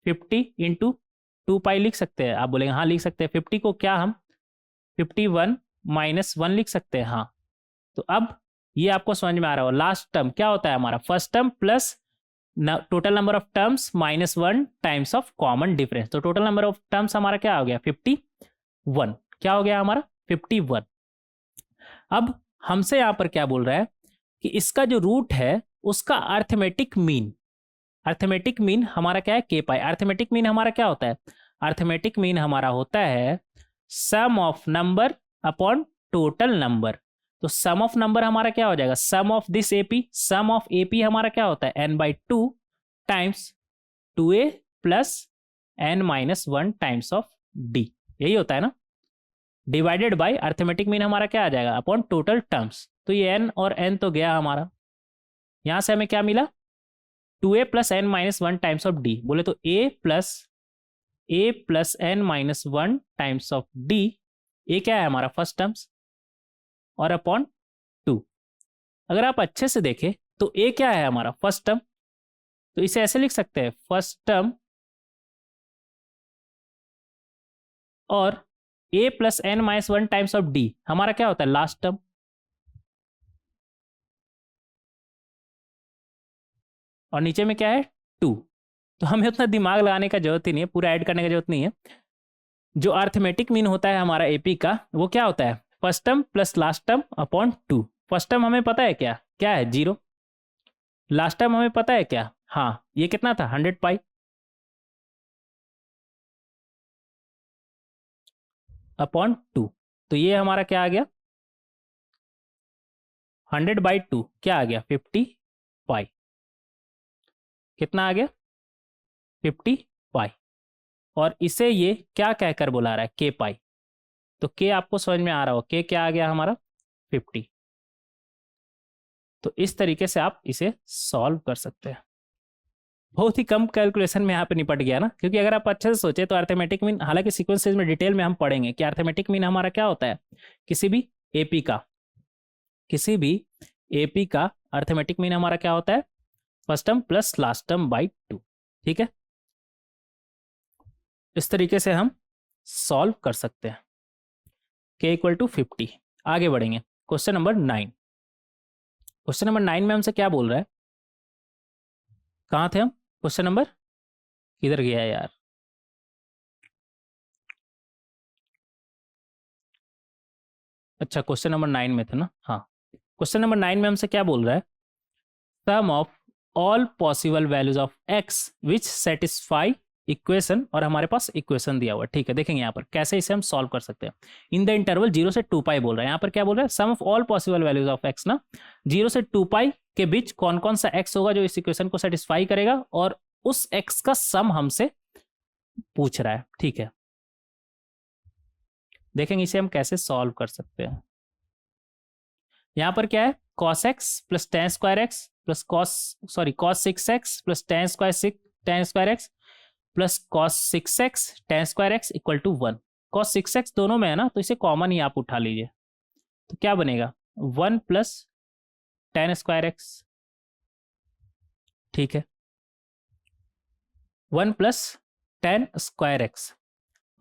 50 इंटू 2 पाई लिख सकते हैं। आप बोलेंगे हाँ लिख सकते हैं। 50 को क्या हम 51 -1 लिख सकते हैं। हाँ, तो अब ये आपको समझ में आ रहा हो। लास्ट टर्म क्या होता है हमारा? First term plus total number of terms -1 times of common difference. तो टोटल नंबर ऑफ टर्म्स हमारा क्या हो गया? 51। क्या हो गया हमारा? 51। अब हमसे यहाँ पर क्या बोल रहा है कि इसका जो रूट है उसका अर्थमेटिक मीन हमारा क्या है? k पाई। अर्थमेटिक मीन हमारा क्या होता है? अर्थमेटिक मीन हमारा होता है sum of number upon total number. तो सम ऑफ नंबर हमारा क्या हो जाएगा? Sum of this AP. Sum of AP हमारा क्या होता है? n/2 times 2a plus n-1 times of d। यही होता है ना, डिवाइडेड बाय अर्थमेटिक मीन हमारा क्या आ जाएगा? Upon total terms. तो ये n और n तो गया हमारा। यहां से हमें क्या मिला? 2a plus n-1 times of d। बोले तो a plus n-1 times of d। ये क्या है हमारा? फर्स्ट टर्म्स और अपॉन 2। अगर आप अच्छे से देखें तो a क्या है हमारा? First term. तो इसे ऐसे लिख सकते हैं फर्स्ट टर्म और a plus n-1 times of d हमारा क्या होता है? Last term. और नीचे में क्या है? 2। तो हमें उतना दिमाग लगाने का जरूरत ही नहीं है, पूरा ऐड करने का जरूरत नहीं है। जो अर्थमेटिक मीन होता है हमारा एपी का, वो क्या होता है, first term plus last term upon 2। First term हमें पता है क्या क्या है, 0। लास्ट टर्म हमें पता है क्या, हाँ ये कितना था, 100 पाई अपॉन 2। तो ये हमारा क्या आ गया, 100/2 क्या आ गया, 50 पाई। कितना आ गया, 50 पाई। और इसे ये क्या कहकर बुला रहा है, के पाई। तो के आपको समझ में आ रहा हो, के क्या आ गया हमारा, 50। तो इस तरीके से आप इसे सॉल्व कर सकते हैं। बहुत ही कम कैलकुलेशन में यहाँ पे निपट गया ना, क्योंकि अगर आप अच्छे से सोचे तो अर्थमेटिक मीन, हालांकि सीक्वेंसेज में डिटेल में हम पढ़ेंगे कि अर्थमेटिक मीन हमारा क्या होता है, किसी भी एपी का, किसी भी एपी का अर्थमेटिक मीन हमारा क्या होता है, first term plus last term by 2। ठीक है, इस तरीके से हम सॉल्व कर सकते हैं। के इक्वल टू 50। आगे बढ़ेंगे, क्वेश्चन नंबर 9। क्वेश्चन नंबर 9 में हमसे क्या बोल रहा है, कहाँ थे हम, क्वेश्चन नंबर किधर गया है यार, अच्छा क्वेश्चन नंबर 9 में थे ना, हाँ। क्वेश्चन नंबर 9 में हमसे क्या बोल रहा है, sum of all possible values of x which satisfy equation, और हमारे पास इक्वेशन दिया हुआ है। ठीक है, देखेंगे यहाँ पर कैसे इसे हम सॉल्व कर सकते हैं। इन द इंटरवल 0 से 2 पाई बोल रहा है, यहाँ पर क्या बोल रहा है, sum of all possible values of x ना, 0 से 2 पाई के बीच कौन कौन सा एक्स होगा जो इस इक्वेशन को सेटिस्फाई करेगा, और उस एक्स का सम हमसे पूछ रहा है। ठीक है, देखेंगे इसे हम कैसे सॉल्व कर सकते हैं। यहाँ पर क्या है, cos x plus tan square x plus cos 6x plus tan square x plus cos 6x tan square x equal to 1। cos 6x दोनों में है ना, तो इसे कॉमन ही आप उठा लीजिए, तो क्या बनेगा, 1 प्लस टेन स्क्वायर एक्स। ठीक है, 1 प्लस टेन स्क्वायर एक्स,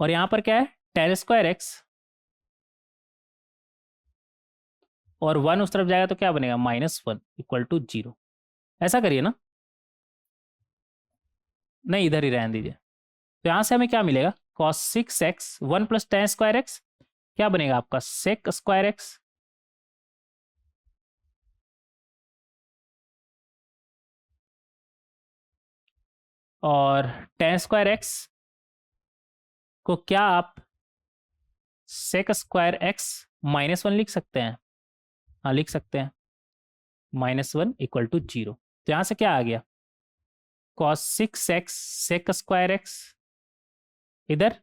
और यहाँ पर क्या है, टेन स्क्वायर एक्स, और 1 उस तरफ जाएगा तो क्या बनेगा, -1 इक्वल टू 0। ऐसा करिए ना, नहीं इधर ही रहने दीजिए। तो यहां से हमें क्या मिलेगा, cos 6x 1 plus tan square x, क्या बनेगा आपका सेक स्क्वायर एक्स, और टेन स्क्वायर एक्स को क्या आप सेक स्क्वायर एक्स -1 लिख सकते हैं, हाँ लिख सकते हैं, -1 इक्वल टू 0। तो यहां से क्या आ गया, cos 6x sec square x, इधर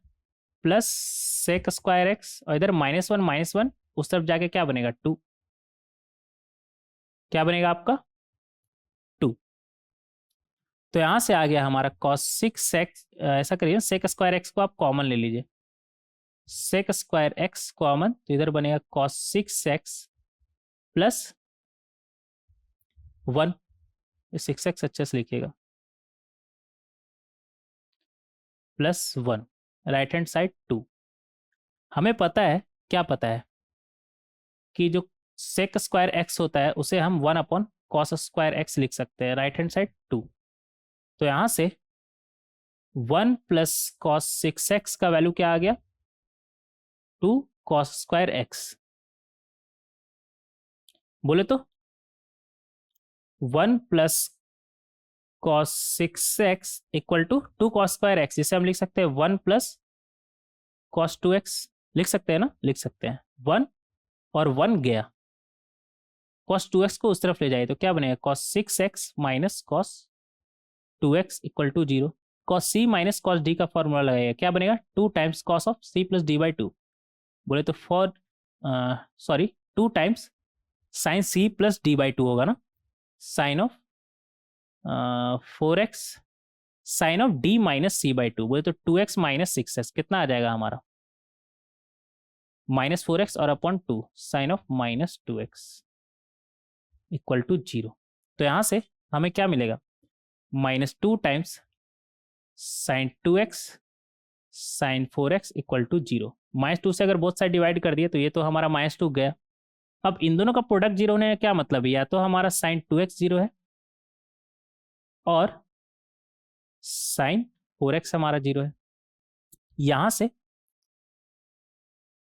प्लस सेक स्क्वायर एक्स, और इधर -1 उस तरफ जाके क्या बनेगा 2, क्या बनेगा आपका 2। तो यहां से आ गया हमारा cos 6x, ऐसा करिए सेक स्क्वायर एक्स को आप कॉमन ले लीजिए, सेक स्क्वायर एक्स कॉमन, तो इधर बनेगा cos 6x प्लस 1, 6x अच्छे से लिखिएगा, प्लस 1, राइट हैंड साइड 2। हमें पता है, क्या पता है, कि जो सेक स्क्वायर एक्स होता है उसे हम 1 अपॉन कॉस स्क्वायर एक्स लिख सकते हैं, राइट हैंड साइड 2। तो यहां से 1 प्लस कॉस 6x का वैल्यू क्या आ गया, 2 कॉस स्क्वायर एक्स, बोले तो 1 plus cos 6x equal to 2 cos square x, जिसे हम लिख सकते हैं 1 प्लस कॉस 2x, लिख सकते हैं ना, लिख सकते हैं 1 और 1 गया, कॉस 2x को उस तरफ ले जाइए तो क्या बनेगा, cos 6x minus cos 2x equal to 0। Cos C minus cos D का फॉर्मूला लगाइए, क्या बनेगा, 2 times cos of C plus D by 2, बोले तो 2 times sine C plus D by 2 होगा ना, sine of 4x sine of D minus C by 2, बोले तो 2x माइनस 6x कितना आ जाएगा हमारा, -4x और upon 2 sine of -2x equal to 0। तो यहां से हमें क्या मिलेगा, -2 times sine 2x sine 4x equal to 0। -2 से अगर बोथ साइड डिवाइड कर दिए तो ये तो हमारा -2 गया। अब इन दोनों का प्रोडक्ट 0 होने का क्या मतलब है, या तो हमारा साइन 2x 0 है और साइन 4x हमारा 0 है। यहां से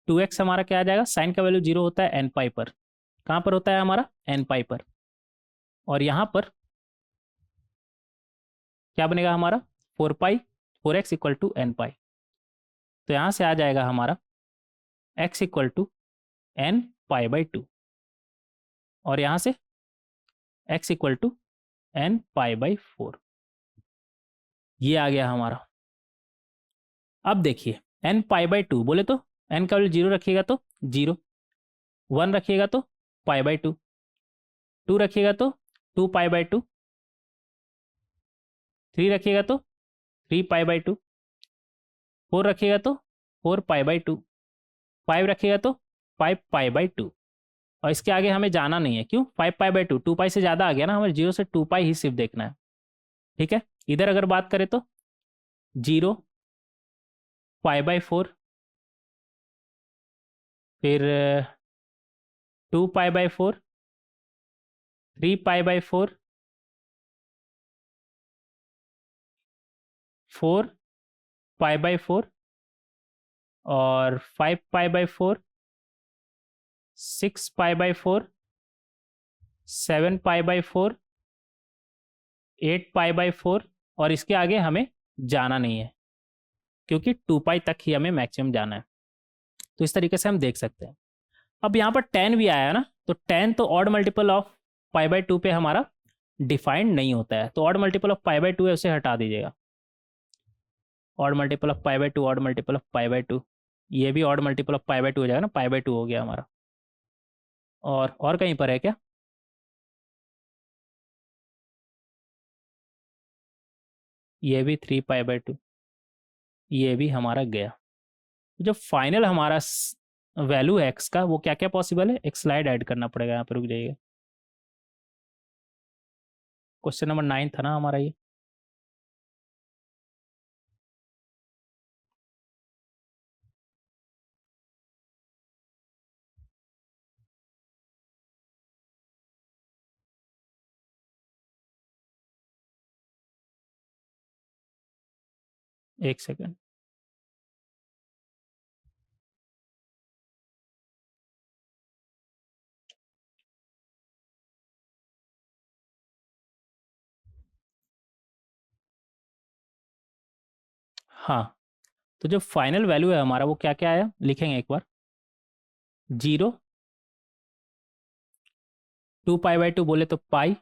2x हमारा क्या आ जाएगा, साइन का वैल्यू 0 होता है एन पाई पर, कहां पर होता है हमारा, एन पाई पर, और यहां पर क्या बनेगा हमारा 4 pi 4x equal to n pi. तो यहां से आ जाएगा हमारा x equal to n pi by 2, और यहां से x equal to n pi by 4, ये आ गया हमारा। अब देखिए एन पाई बाई 2 बोले तो एन का वैल्यू 0 रखिएगा तो 0, 1 रखिएगा तो पाई बाई 2, 2 रखिएगा तो 2 पाई बाई 2, 3 रखिएगा तो 3 पाई बाई 2, 4 रखिएगा तो 4 पाई बाई 2, 5 रखिएगा तो 5 पाई बाई 2, और इसके आगे हमें जाना नहीं है, क्यों, 5 पाई बाई 2, 2 पाई से ज़्यादा आ गया ना, हमें 0 से 2 पाई ही सिर्फ देखना है। ठीक है, इधर अगर बात करें तो 0 पाई बाई 4, फिर 2 पाई by 4, 3 pi by 4, 4 pi by 4, और 5 पाई by 4, 6 pi by 4, 7 pi by 4, 8 pi by 4, और इसके आगे हमें जाना नहीं है क्योंकि 2 पाई तक ही हमें मैक्सिमम जाना है। तो इस तरीके से हम देख सकते हैं। अब यहाँ पर 10 भी आया ना, तो 10 तो odd multiple of pi by 2 पे हमारा डिफाइंड नहीं होता है, तो odd multiple of pi by 2 है उसे हटा दीजिएगा। Odd multiple of pi by 2, odd multiple of pi by 2, ये भी odd multiple of pi by 2 हो जाएगा ना, पाई बाई 2 हो गया हमारा। और कहीं पर है क्या, ये भी 3 पाई बाई 2, ये भी हमारा गया। जो फाइनल हमारा वैल्यू है एक्स का, वो क्या क्या पॉसिबल है, एक स्लाइड ऐड करना पड़ेगा, यहाँ पर रुक जाइए। क्वेश्चन नंबर 9 था ना हमारा ये। एक सेकेंड, हाँ, तो जो फाइनल वैल्यू है हमारा वो क्या क्या आया, लिखेंगे एक बार। 0, 2 पाई बाई 2 बोले तो पाई,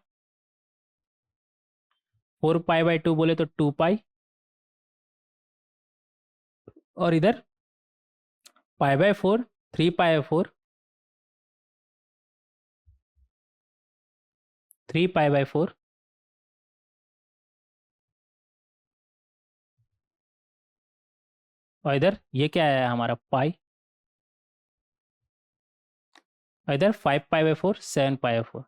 4 पाई बाई 2 बोले तो 2 पाई, और इधर पाई by 4, 3 pi by 4, 3 pi by 4, और इधर ये क्या है हमारा पाई, और इधर 5 पाई बाई 4, 7 पाई बाई 4।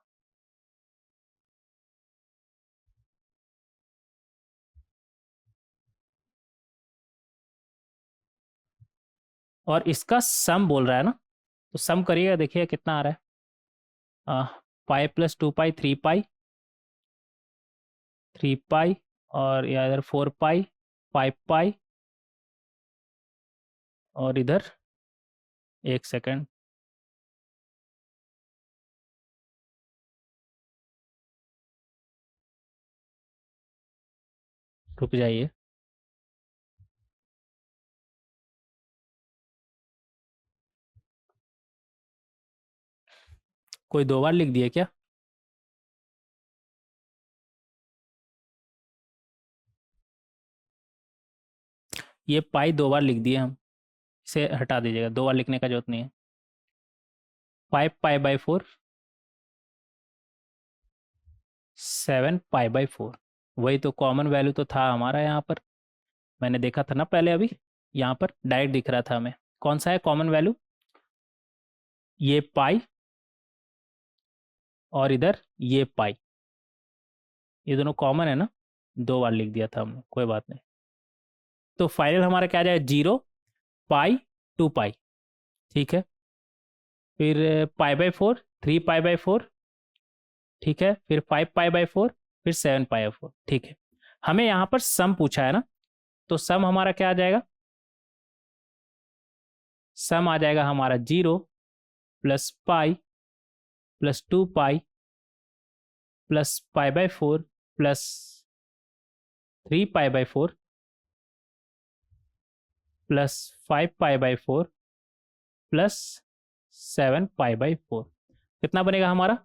और इसका सम बोल रहा है ना, तो सम करिएगा, देखिए कितना आ रहा है। पाई प्लस 2 पाई 3 पाई, 3 पाई, और या इधर 4 पाई, 5 पाई, और इधर एक सेकेंड, रुक जाइए। कोई 2 बार लिख दिए क्या, ये पाई 2 बार लिख दिए हम, इसे हटा दीजिएगा, 2 बार लिखने का जरूरत नहीं है। 5 पाई बाई 4, 7 पाई बाई 4, वही तो कॉमन वैल्यू तो था हमारा यहाँ पर, मैंने देखा था ना पहले, अभी यहाँ पर डायरेक्ट दिख रहा था हमें। कौन सा है कॉमन वैल्यू, ये पाई, और इधर ये पाई, ये दोनों कॉमन है ना, 2 बार लिख दिया था हमने, कोई बात नहीं। तो फाइनल हमारा क्या आ जाएगा, 0 पाई 2 पाई, ठीक है, फिर पाई बाई 4, 3 पाई बाई 4, ठीक है, फिर 5 पाई बाई 4, फिर 7 पाई बाई 4, ठीक है। हमें यहाँ पर सम पूछा है ना, तो सम हमारा क्या आ जाएगा, सम आ जाएगा हमारा 0 plus pi plus 2 pi plus पाई/4 प्लस 3 पाई/4 प्लस 5 पाई/4 प्लस 7 पाई/4। कितना बनेगा हमारा,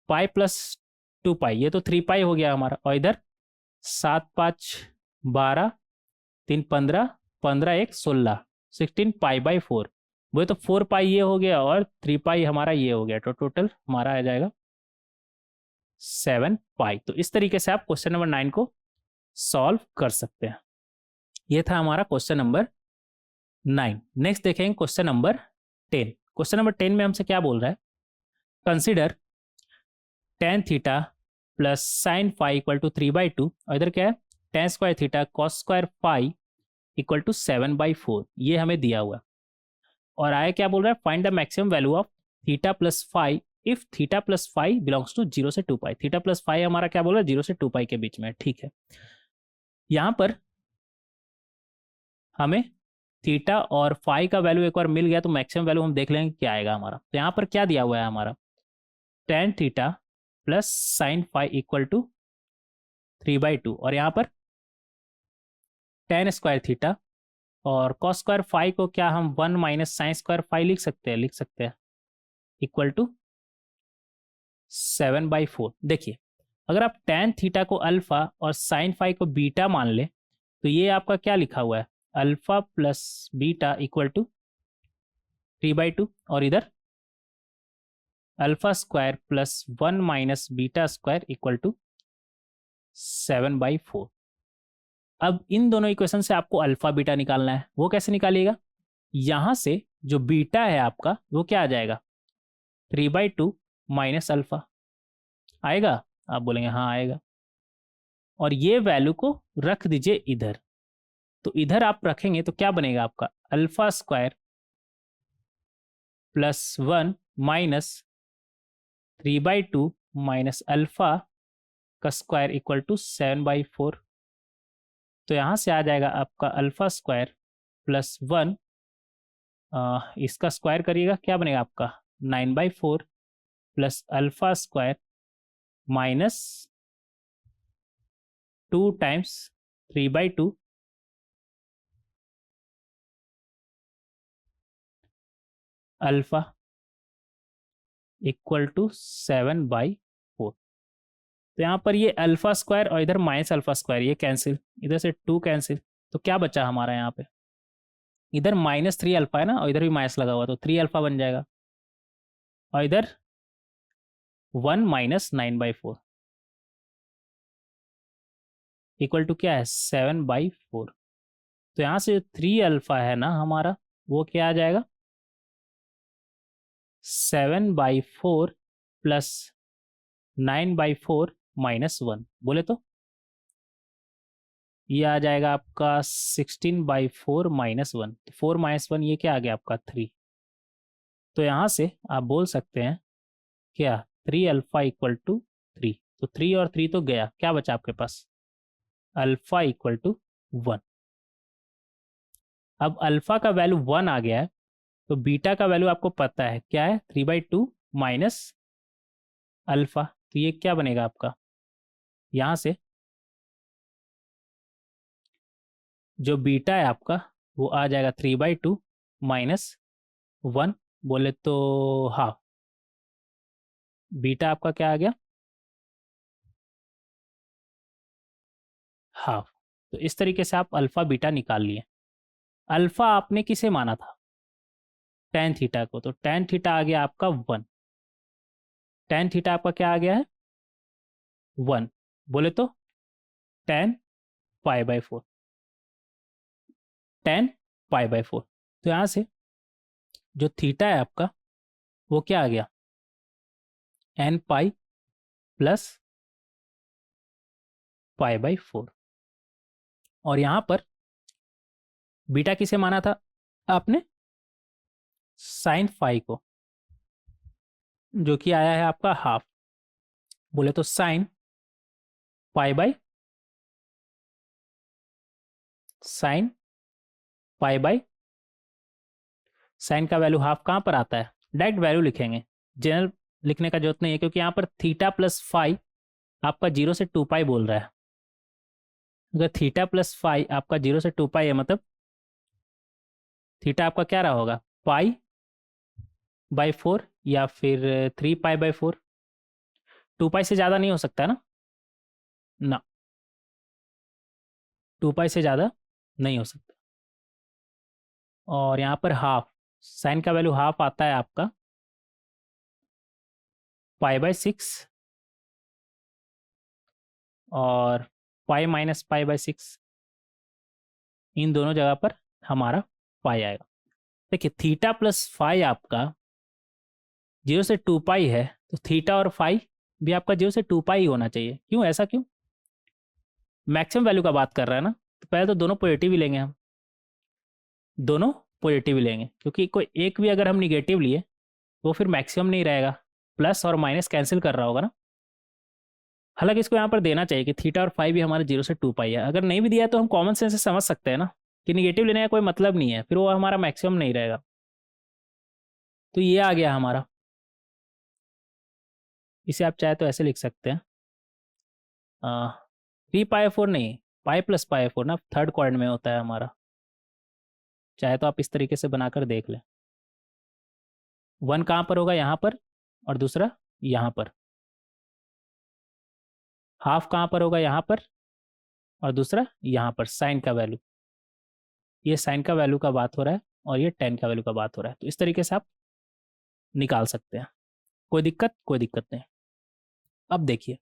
पाई प्लस 2 पाई, ये तो 3 पाई हो गया हमारा, और इधर 7 5 12 3 15 15 1 16 16 पाई/4, वो तो 4 पाई ये हो गया और 3 पाई हमारा ये हो गया, तो टोटल हमारा आ जाएगा 7 पाई। तो इस तरीके से आप क्वेश्चन नंबर 9 को सॉल्व कर सकते हैं। ये था हमारा क्वेश्चन नंबर 9। नेक्स्ट देखेंगे क्वेश्चन नंबर 10। क्वेश्चन नंबर 10 में हमसे क्या बोल रहा है, consider tan theta plus sine phi equal to 3/2, और इधर क्या है, tan square theta cos square phi equal to 7/4, ये हमें दिया हुआ है। और आया क्या बोल रहा है, find the maximum value of theta plus phi if theta plus phi belongs to 0 से 2 पाई। थीटा प्लस फाई हमारा क्या बोल रहा है, 0 से 2 पाई के बीच में, ठीक है। यहाँ पर हमें थीटा और फाई का वैल्यू एक बार मिल गया, तो मैक्सिमम वैल्यू हम देख लेंगे क्या आएगा हमारा। तो यहाँ पर क्या दिया हुआ है हमारा, tan theta plus sine phi equal to 3/2, और यहाँ पर tan स्क्वायर थीटा और कॉस स्क्वायर फाई को क्या हम 1 माइनस साइन स्क्वायर फाई लिख सकते हैं, लिख सकते हैं, इक्वल टू 7/4। देखिए, अगर आप tan थीटा को अल्फा और साइन फाई को बीटा मान ले, तो ये आपका क्या लिखा हुआ है, alpha plus beta equal to 3/2, और इधर alpha square plus 1 minus beta square equal to 7/4। अब इन दोनों इक्वेशन से आपको अल्फा बीटा निकालना है, वो कैसे निकालिएगा, यहां से जो बीटा है आपका वो क्या आ जाएगा, 3/2 माइनस अल्फा आएगा, आप बोलेंगे हाँ आएगा, और ये वैल्यू को रख दीजिए इधर। तो इधर आप रखेंगे तो क्या बनेगा आपका, alpha square plus 1 minus 3/2 minus alpha का स्क्वायर इक्वल टू 7/4। तो यहाँ से आ जाएगा आपका अल्फा स्क्वायर प्लस 1, इसका स्क्वायर करिएगा, क्या बनेगा आपका 9/4 plus alpha square minus 2 times 3/2 alpha equal to 7/4। तो यहाँ पर ये अल्फा स्क्वायर और इधर माइनस अल्फा स्क्वायर ये कैंसिल, इधर से 2 कैंसिल, तो क्या बचा हमारा यहाँ पे, इधर -3 अल्फा है ना, और इधर भी माइनस लगा हुआ, तो 3 अल्फा बन जाएगा, और इधर 1 माइनस 9/4 इक्वल टू क्या है 7/4। तो यहाँ से 3 अल्फा है ना हमारा, वो क्या आ जाएगा 7/4 प्लस 9/4 माइनस 1, बोले तो ये आ जाएगा आपका 16/4 माइनस 1, तो 4 माइनस 1 ये क्या आ गया आपका 3। तो यहाँ से आप बोल सकते हैं क्या 3 अल्फा इक्वल टू 3, तो 3 और 3 तो गया, क्या बचा आपके पास, अल्फा इक्वल टू 1। अब अल्फा का वैल्यू 1 आ गया है, तो बीटा का वैल्यू आपको पता है क्या है, 3/2 माइनस अल्फा, तो ये क्या बनेगा आपका, यहाँ से जो बीटा है आपका वो आ जाएगा 3/2 माइनस 1, बोले तो हाफ, बीटा आपका क्या आ गया हाफ। तो इस तरीके से आप अल्फा बीटा निकाल लिए। अल्फा आपने किसे माना था, tan थीटा को, तो tan थीटा आ गया आपका 1, tan थीटा आपका क्या आ गया है 1, बोले तो tan पाई/4, tan पाई/4। तो यहाँ से जो थीटा है आपका वो क्या आ गया n पाई प्लस पाई/4, और यहाँ पर बीटा किसे माना था आपने, साइन फाई को, जो कि आया है आपका हाफ, बोले तो साइन पाई/4 साइन पाई बाई, साइन का वैल्यू हाफ कहाँ पर आता है, डायरेक्ट वैल्यू लिखेंगे, जनरल लिखने का जरूरत नहीं है, क्योंकि यहाँ पर थीटा प्लस फाई आपका 0 से 2 पाई बोल रहा है। अगर थीटा प्लस फाई आपका 0 से 2 पाई है, मतलब थीटा आपका क्या रहा होगा, पाई बाई 4 या फिर 3 पाई बाई 4। 2 पाई से ज़्यादा नहीं हो सकता ना, ना 2 पाई से ज़्यादा नहीं हो सकता। और यहाँ पर हाफ, साइन का वैल्यू हाफ आता है आपका पाई बाई 6 और पाई माइनस पाई बाई 6, इन दोनों जगह पर हमारा पाई आएगा। देखिए थीटा प्लस फाई आपका 0 से 2 पाई है, तो थीटा और फाई भी आपका 0 से 2 पाई होना चाहिए। क्यों, ऐसा क्यों, मैक्सिमम वैल्यू का बात कर रहा है ना, तो पहले तो दोनों पॉजिटिव ही लेंगे हम, दोनों पॉजिटिव ही लेंगे, क्योंकि कोई एक भी अगर हम निगेटिव लिए वो फिर मैक्सिमम नहीं रहेगा, प्लस और माइनस कैंसिल कर रहा होगा ना। हालांकि इसको यहाँ पर देना चाहिए कि थीटा और फाई भी हमारे 0 से 2 पाई है। अगर नहीं भी दिया तो हम कॉमन सेंस से समझ सकते हैं ना कि निगेटिव लेने का कोई मतलब नहीं है, फिर वो हमारा मैक्सिमम नहीं रहेगा। तो ये आ गया हमारा, इसे आप चाहे तो ऐसे लिख सकते हैं, 3 पाई 4 नहीं, पाई प्लस पाई 4 ना, थर्ड क्वाड्रेंट में होता है हमारा, चाहे तो आप इस तरीके से बनाकर देख लें। 1 कहाँ पर होगा, यहाँ पर, और दूसरा यहाँ पर। हाफ कहाँ पर होगा, यहाँ पर, और दूसरा यहाँ पर। साइन का वैल्यू, ये साइन का वैल्यू का बात हो रहा है और ये टेन का वैल्यू का बात हो रहा है, तो इस तरीके से आप निकाल सकते हैं, कोई दिक्कत, कोई दिक्कत नहीं। अब देखिए,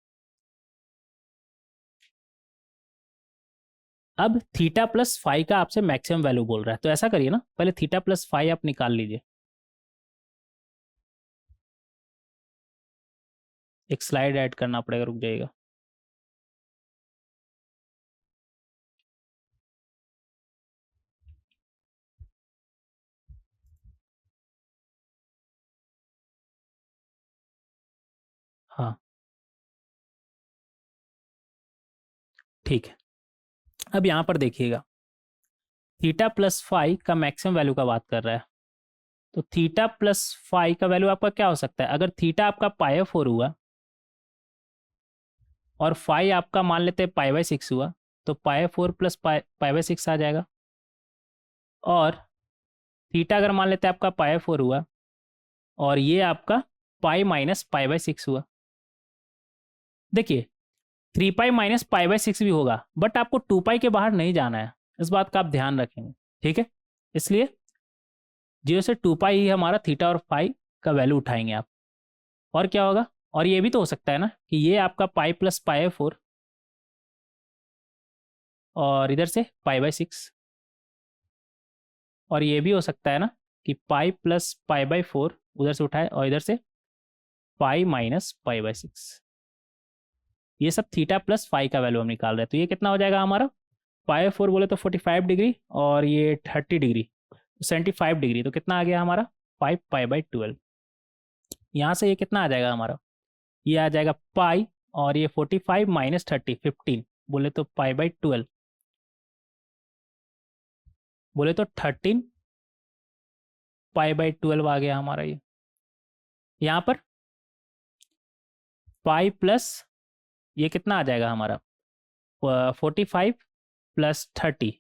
अब थीटा प्लस फाई का आपसे मैक्सिमम वैल्यू बोल रहा है, तो ऐसा करिए ना, पहले थीटा प्लस फाई आप निकाल लीजिए। एक स्लाइड ऐड करना पड़ेगा, रुक जाइएगा। हाँ ठीक है, अब यहाँ पर देखिएगा, थीटा प्लस फाई का मैक्सिमम वैल्यू का बात कर रहा है, तो थीटा प्लस फाई का वैल्यू आपका क्या हो सकता है, अगर थीटा आपका पाई 4 हुआ और फाई आपका मान लेते हैं पाई बाई 6 हुआ, तो पाई 4 प्लस पाई बाई 6 आ जाएगा। और थीटा अगर मान लेते हैं आपका पाई 4 हुआ और ये आपका पाई माइनस पाई बाई 6 हुआ, देखिए 3 पाई माइनस पाई बाई 6 भी होगा, बट आपको 2 पाई के बाहर नहीं जाना है, इस बात का आप ध्यान रखेंगे, ठीक है। इसलिए 0 से 2 पाई ही हमारा थीटा और फाई का वैल्यू उठाएंगे आप। और क्या होगा, और ये भी तो हो सकता है ना कि ये आपका पाई प्लस पाई 4 और इधर से पाई बाई 6, और ये भी हो सकता है ना कि पाई प्लस पाई बाई 4 उधर से उठाए और इधर से पाई माइनस पाई बाई 6। ये सब थीटा प्लस फाई का वैल्यू हम निकाल रहे हैं, तो ये कितना हो जाएगा हमारा, पाई 4 बोले तो 45 डिग्री और ये 30 डिग्री, 75 डिग्री, तो कितना आ गया हमारा 5 पाई बाई 12। यहाँ से ये कितना आ जाएगा हमारा, ये आ जाएगा पाई, और ये 45 माइनस 30 15, बोले तो पाई बाई 12, बोले तो 13 पाई बाई 12 आ गया हमारा ये। यहाँ पर पाई प्लस ये कितना आ जाएगा हमारा, 45 प्लस 30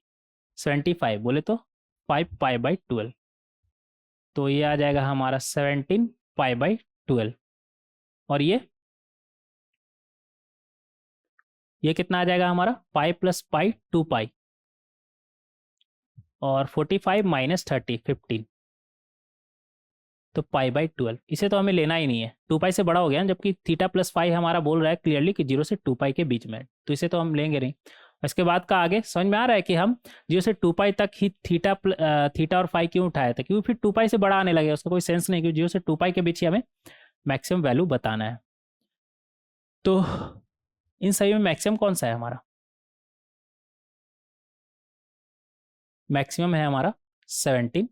75, बोले तो 5 पाई बाई 12, तो ये आ जाएगा हमारा 17 पाई बाई 12। और ये कितना आ जाएगा हमारा, पाई प्लस पाई 2 पाई, और 45 माइनस 30 15, तो पाई बाई 12। इसे तो हमें लेना ही नहीं है, 2 पाई से बड़ा हो गया ना, जबकि थीटा प्लस फाई हमारा बोल रहा है क्लियरली कि 0 से 2 पाई के बीच में, तो इसे तो हम लेंगे नहीं। इसके बाद का आगे समझ में आ रहा है कि हम 0 से 2 पाई तक ही थीटा और फाई क्यों उठाया था, क्योंकि फिर 2 पाई से बड़ा आने लगेगा, उसका कोई सेंस नहीं, क्योंकि 0 से 2 पाई के बीच ही हमें मैक्सिमम वैल्यू बताना है। तो इन सभी में मैक्सिमम कौन सा है हमारा, मैक्सिमम है हमारा 17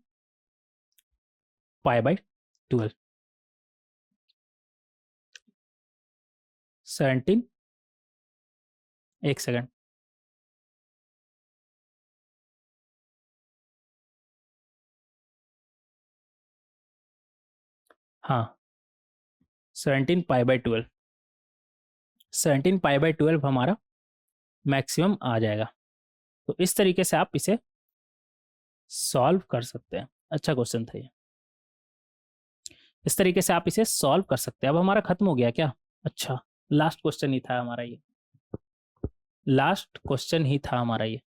पाई बाई 12, 17, एक सेकेंड, हाँ 17 पाई बाई 12, 17 पाई बाई 12 हमारा मैक्सिमम आ जाएगा। तो इस तरीके से आप इसे सॉल्व कर सकते हैं। अच्छा क्वेश्चन था ये। इस तरीके से आप इसे सॉल्व कर सकते हैं। अब हमारा खत्म हो गया क्या? अच्छा, लास्ट क्वेश्चन ही था हमारा ये, लास्ट क्वेश्चन ही था हमारा ये।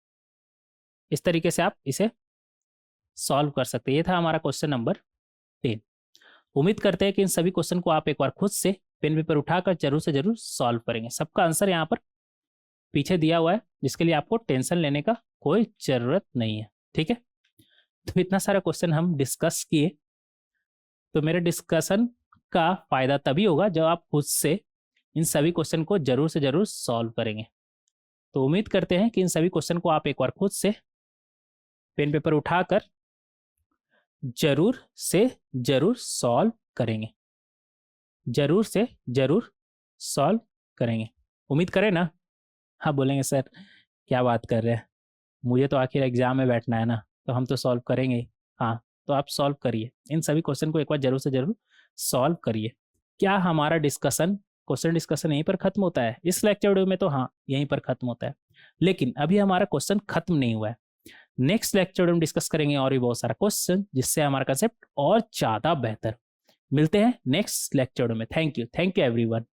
इस तरीके से आप इसे सॉल्व कर सकते हैं। ये था हमारा क्वेश्चन नंबर 10। उम्मीद करते हैं कि इन सभी क्वेश्चन को आप एक बार खुद से पेन पेपर उठाकर जरूर से जरूर सॉल्व करेंगे। सबका आंसर यहाँ पर पीछे दिया हुआ है, जिसके लिए आपको टेंशन लेने का कोई जरूरत नहीं है। ठीक है, तो इतना सारा क्वेश्चन हम डिस्कस किए, तो मेरे डिस्कशन का फायदा तभी होगा जब आप खुद से इन सभी क्वेश्चन को जरूर से जरूर सॉल्व करेंगे। तो उम्मीद करते हैं कि इन सभी क्वेश्चन को आप एक बार खुद से पेन पेपर उठाकर जरूर से जरूर सॉल्व करेंगे, जरूर से जरूर सॉल्व करेंगे। उम्मीद करें ना? हाँ बोलेंगे सर क्या बात कर रहे हैं, मुझे तो आखिर एग्जाम में बैठना है ना, तो हम तो सॉल्व करेंगे ही। हाँ तो आप सॉल्व करिए, इन सभी क्वेश्चन को एक बार जरूर से जरूर सॉल्व करिए। क्या हमारा डिस्कशन, क्वेश्चन डिस्कशन यहीं पर खत्म होता है इस लेक्चर वीडियो में? तो हाँ यहीं पर खत्म होता है, लेकिन अभी हमारा क्वेश्चन खत्म नहीं हुआ है। नेक्स्ट लेक्चर वीडियो में डिस्कस करेंगे और भी बहुत सारा क्वेश्चन, जिससे हमारा कंसेप्ट और ज्यादा बेहतर। मिलते हैं नेक्स्ट लेक्चर वीडियो में। Thank you everyone.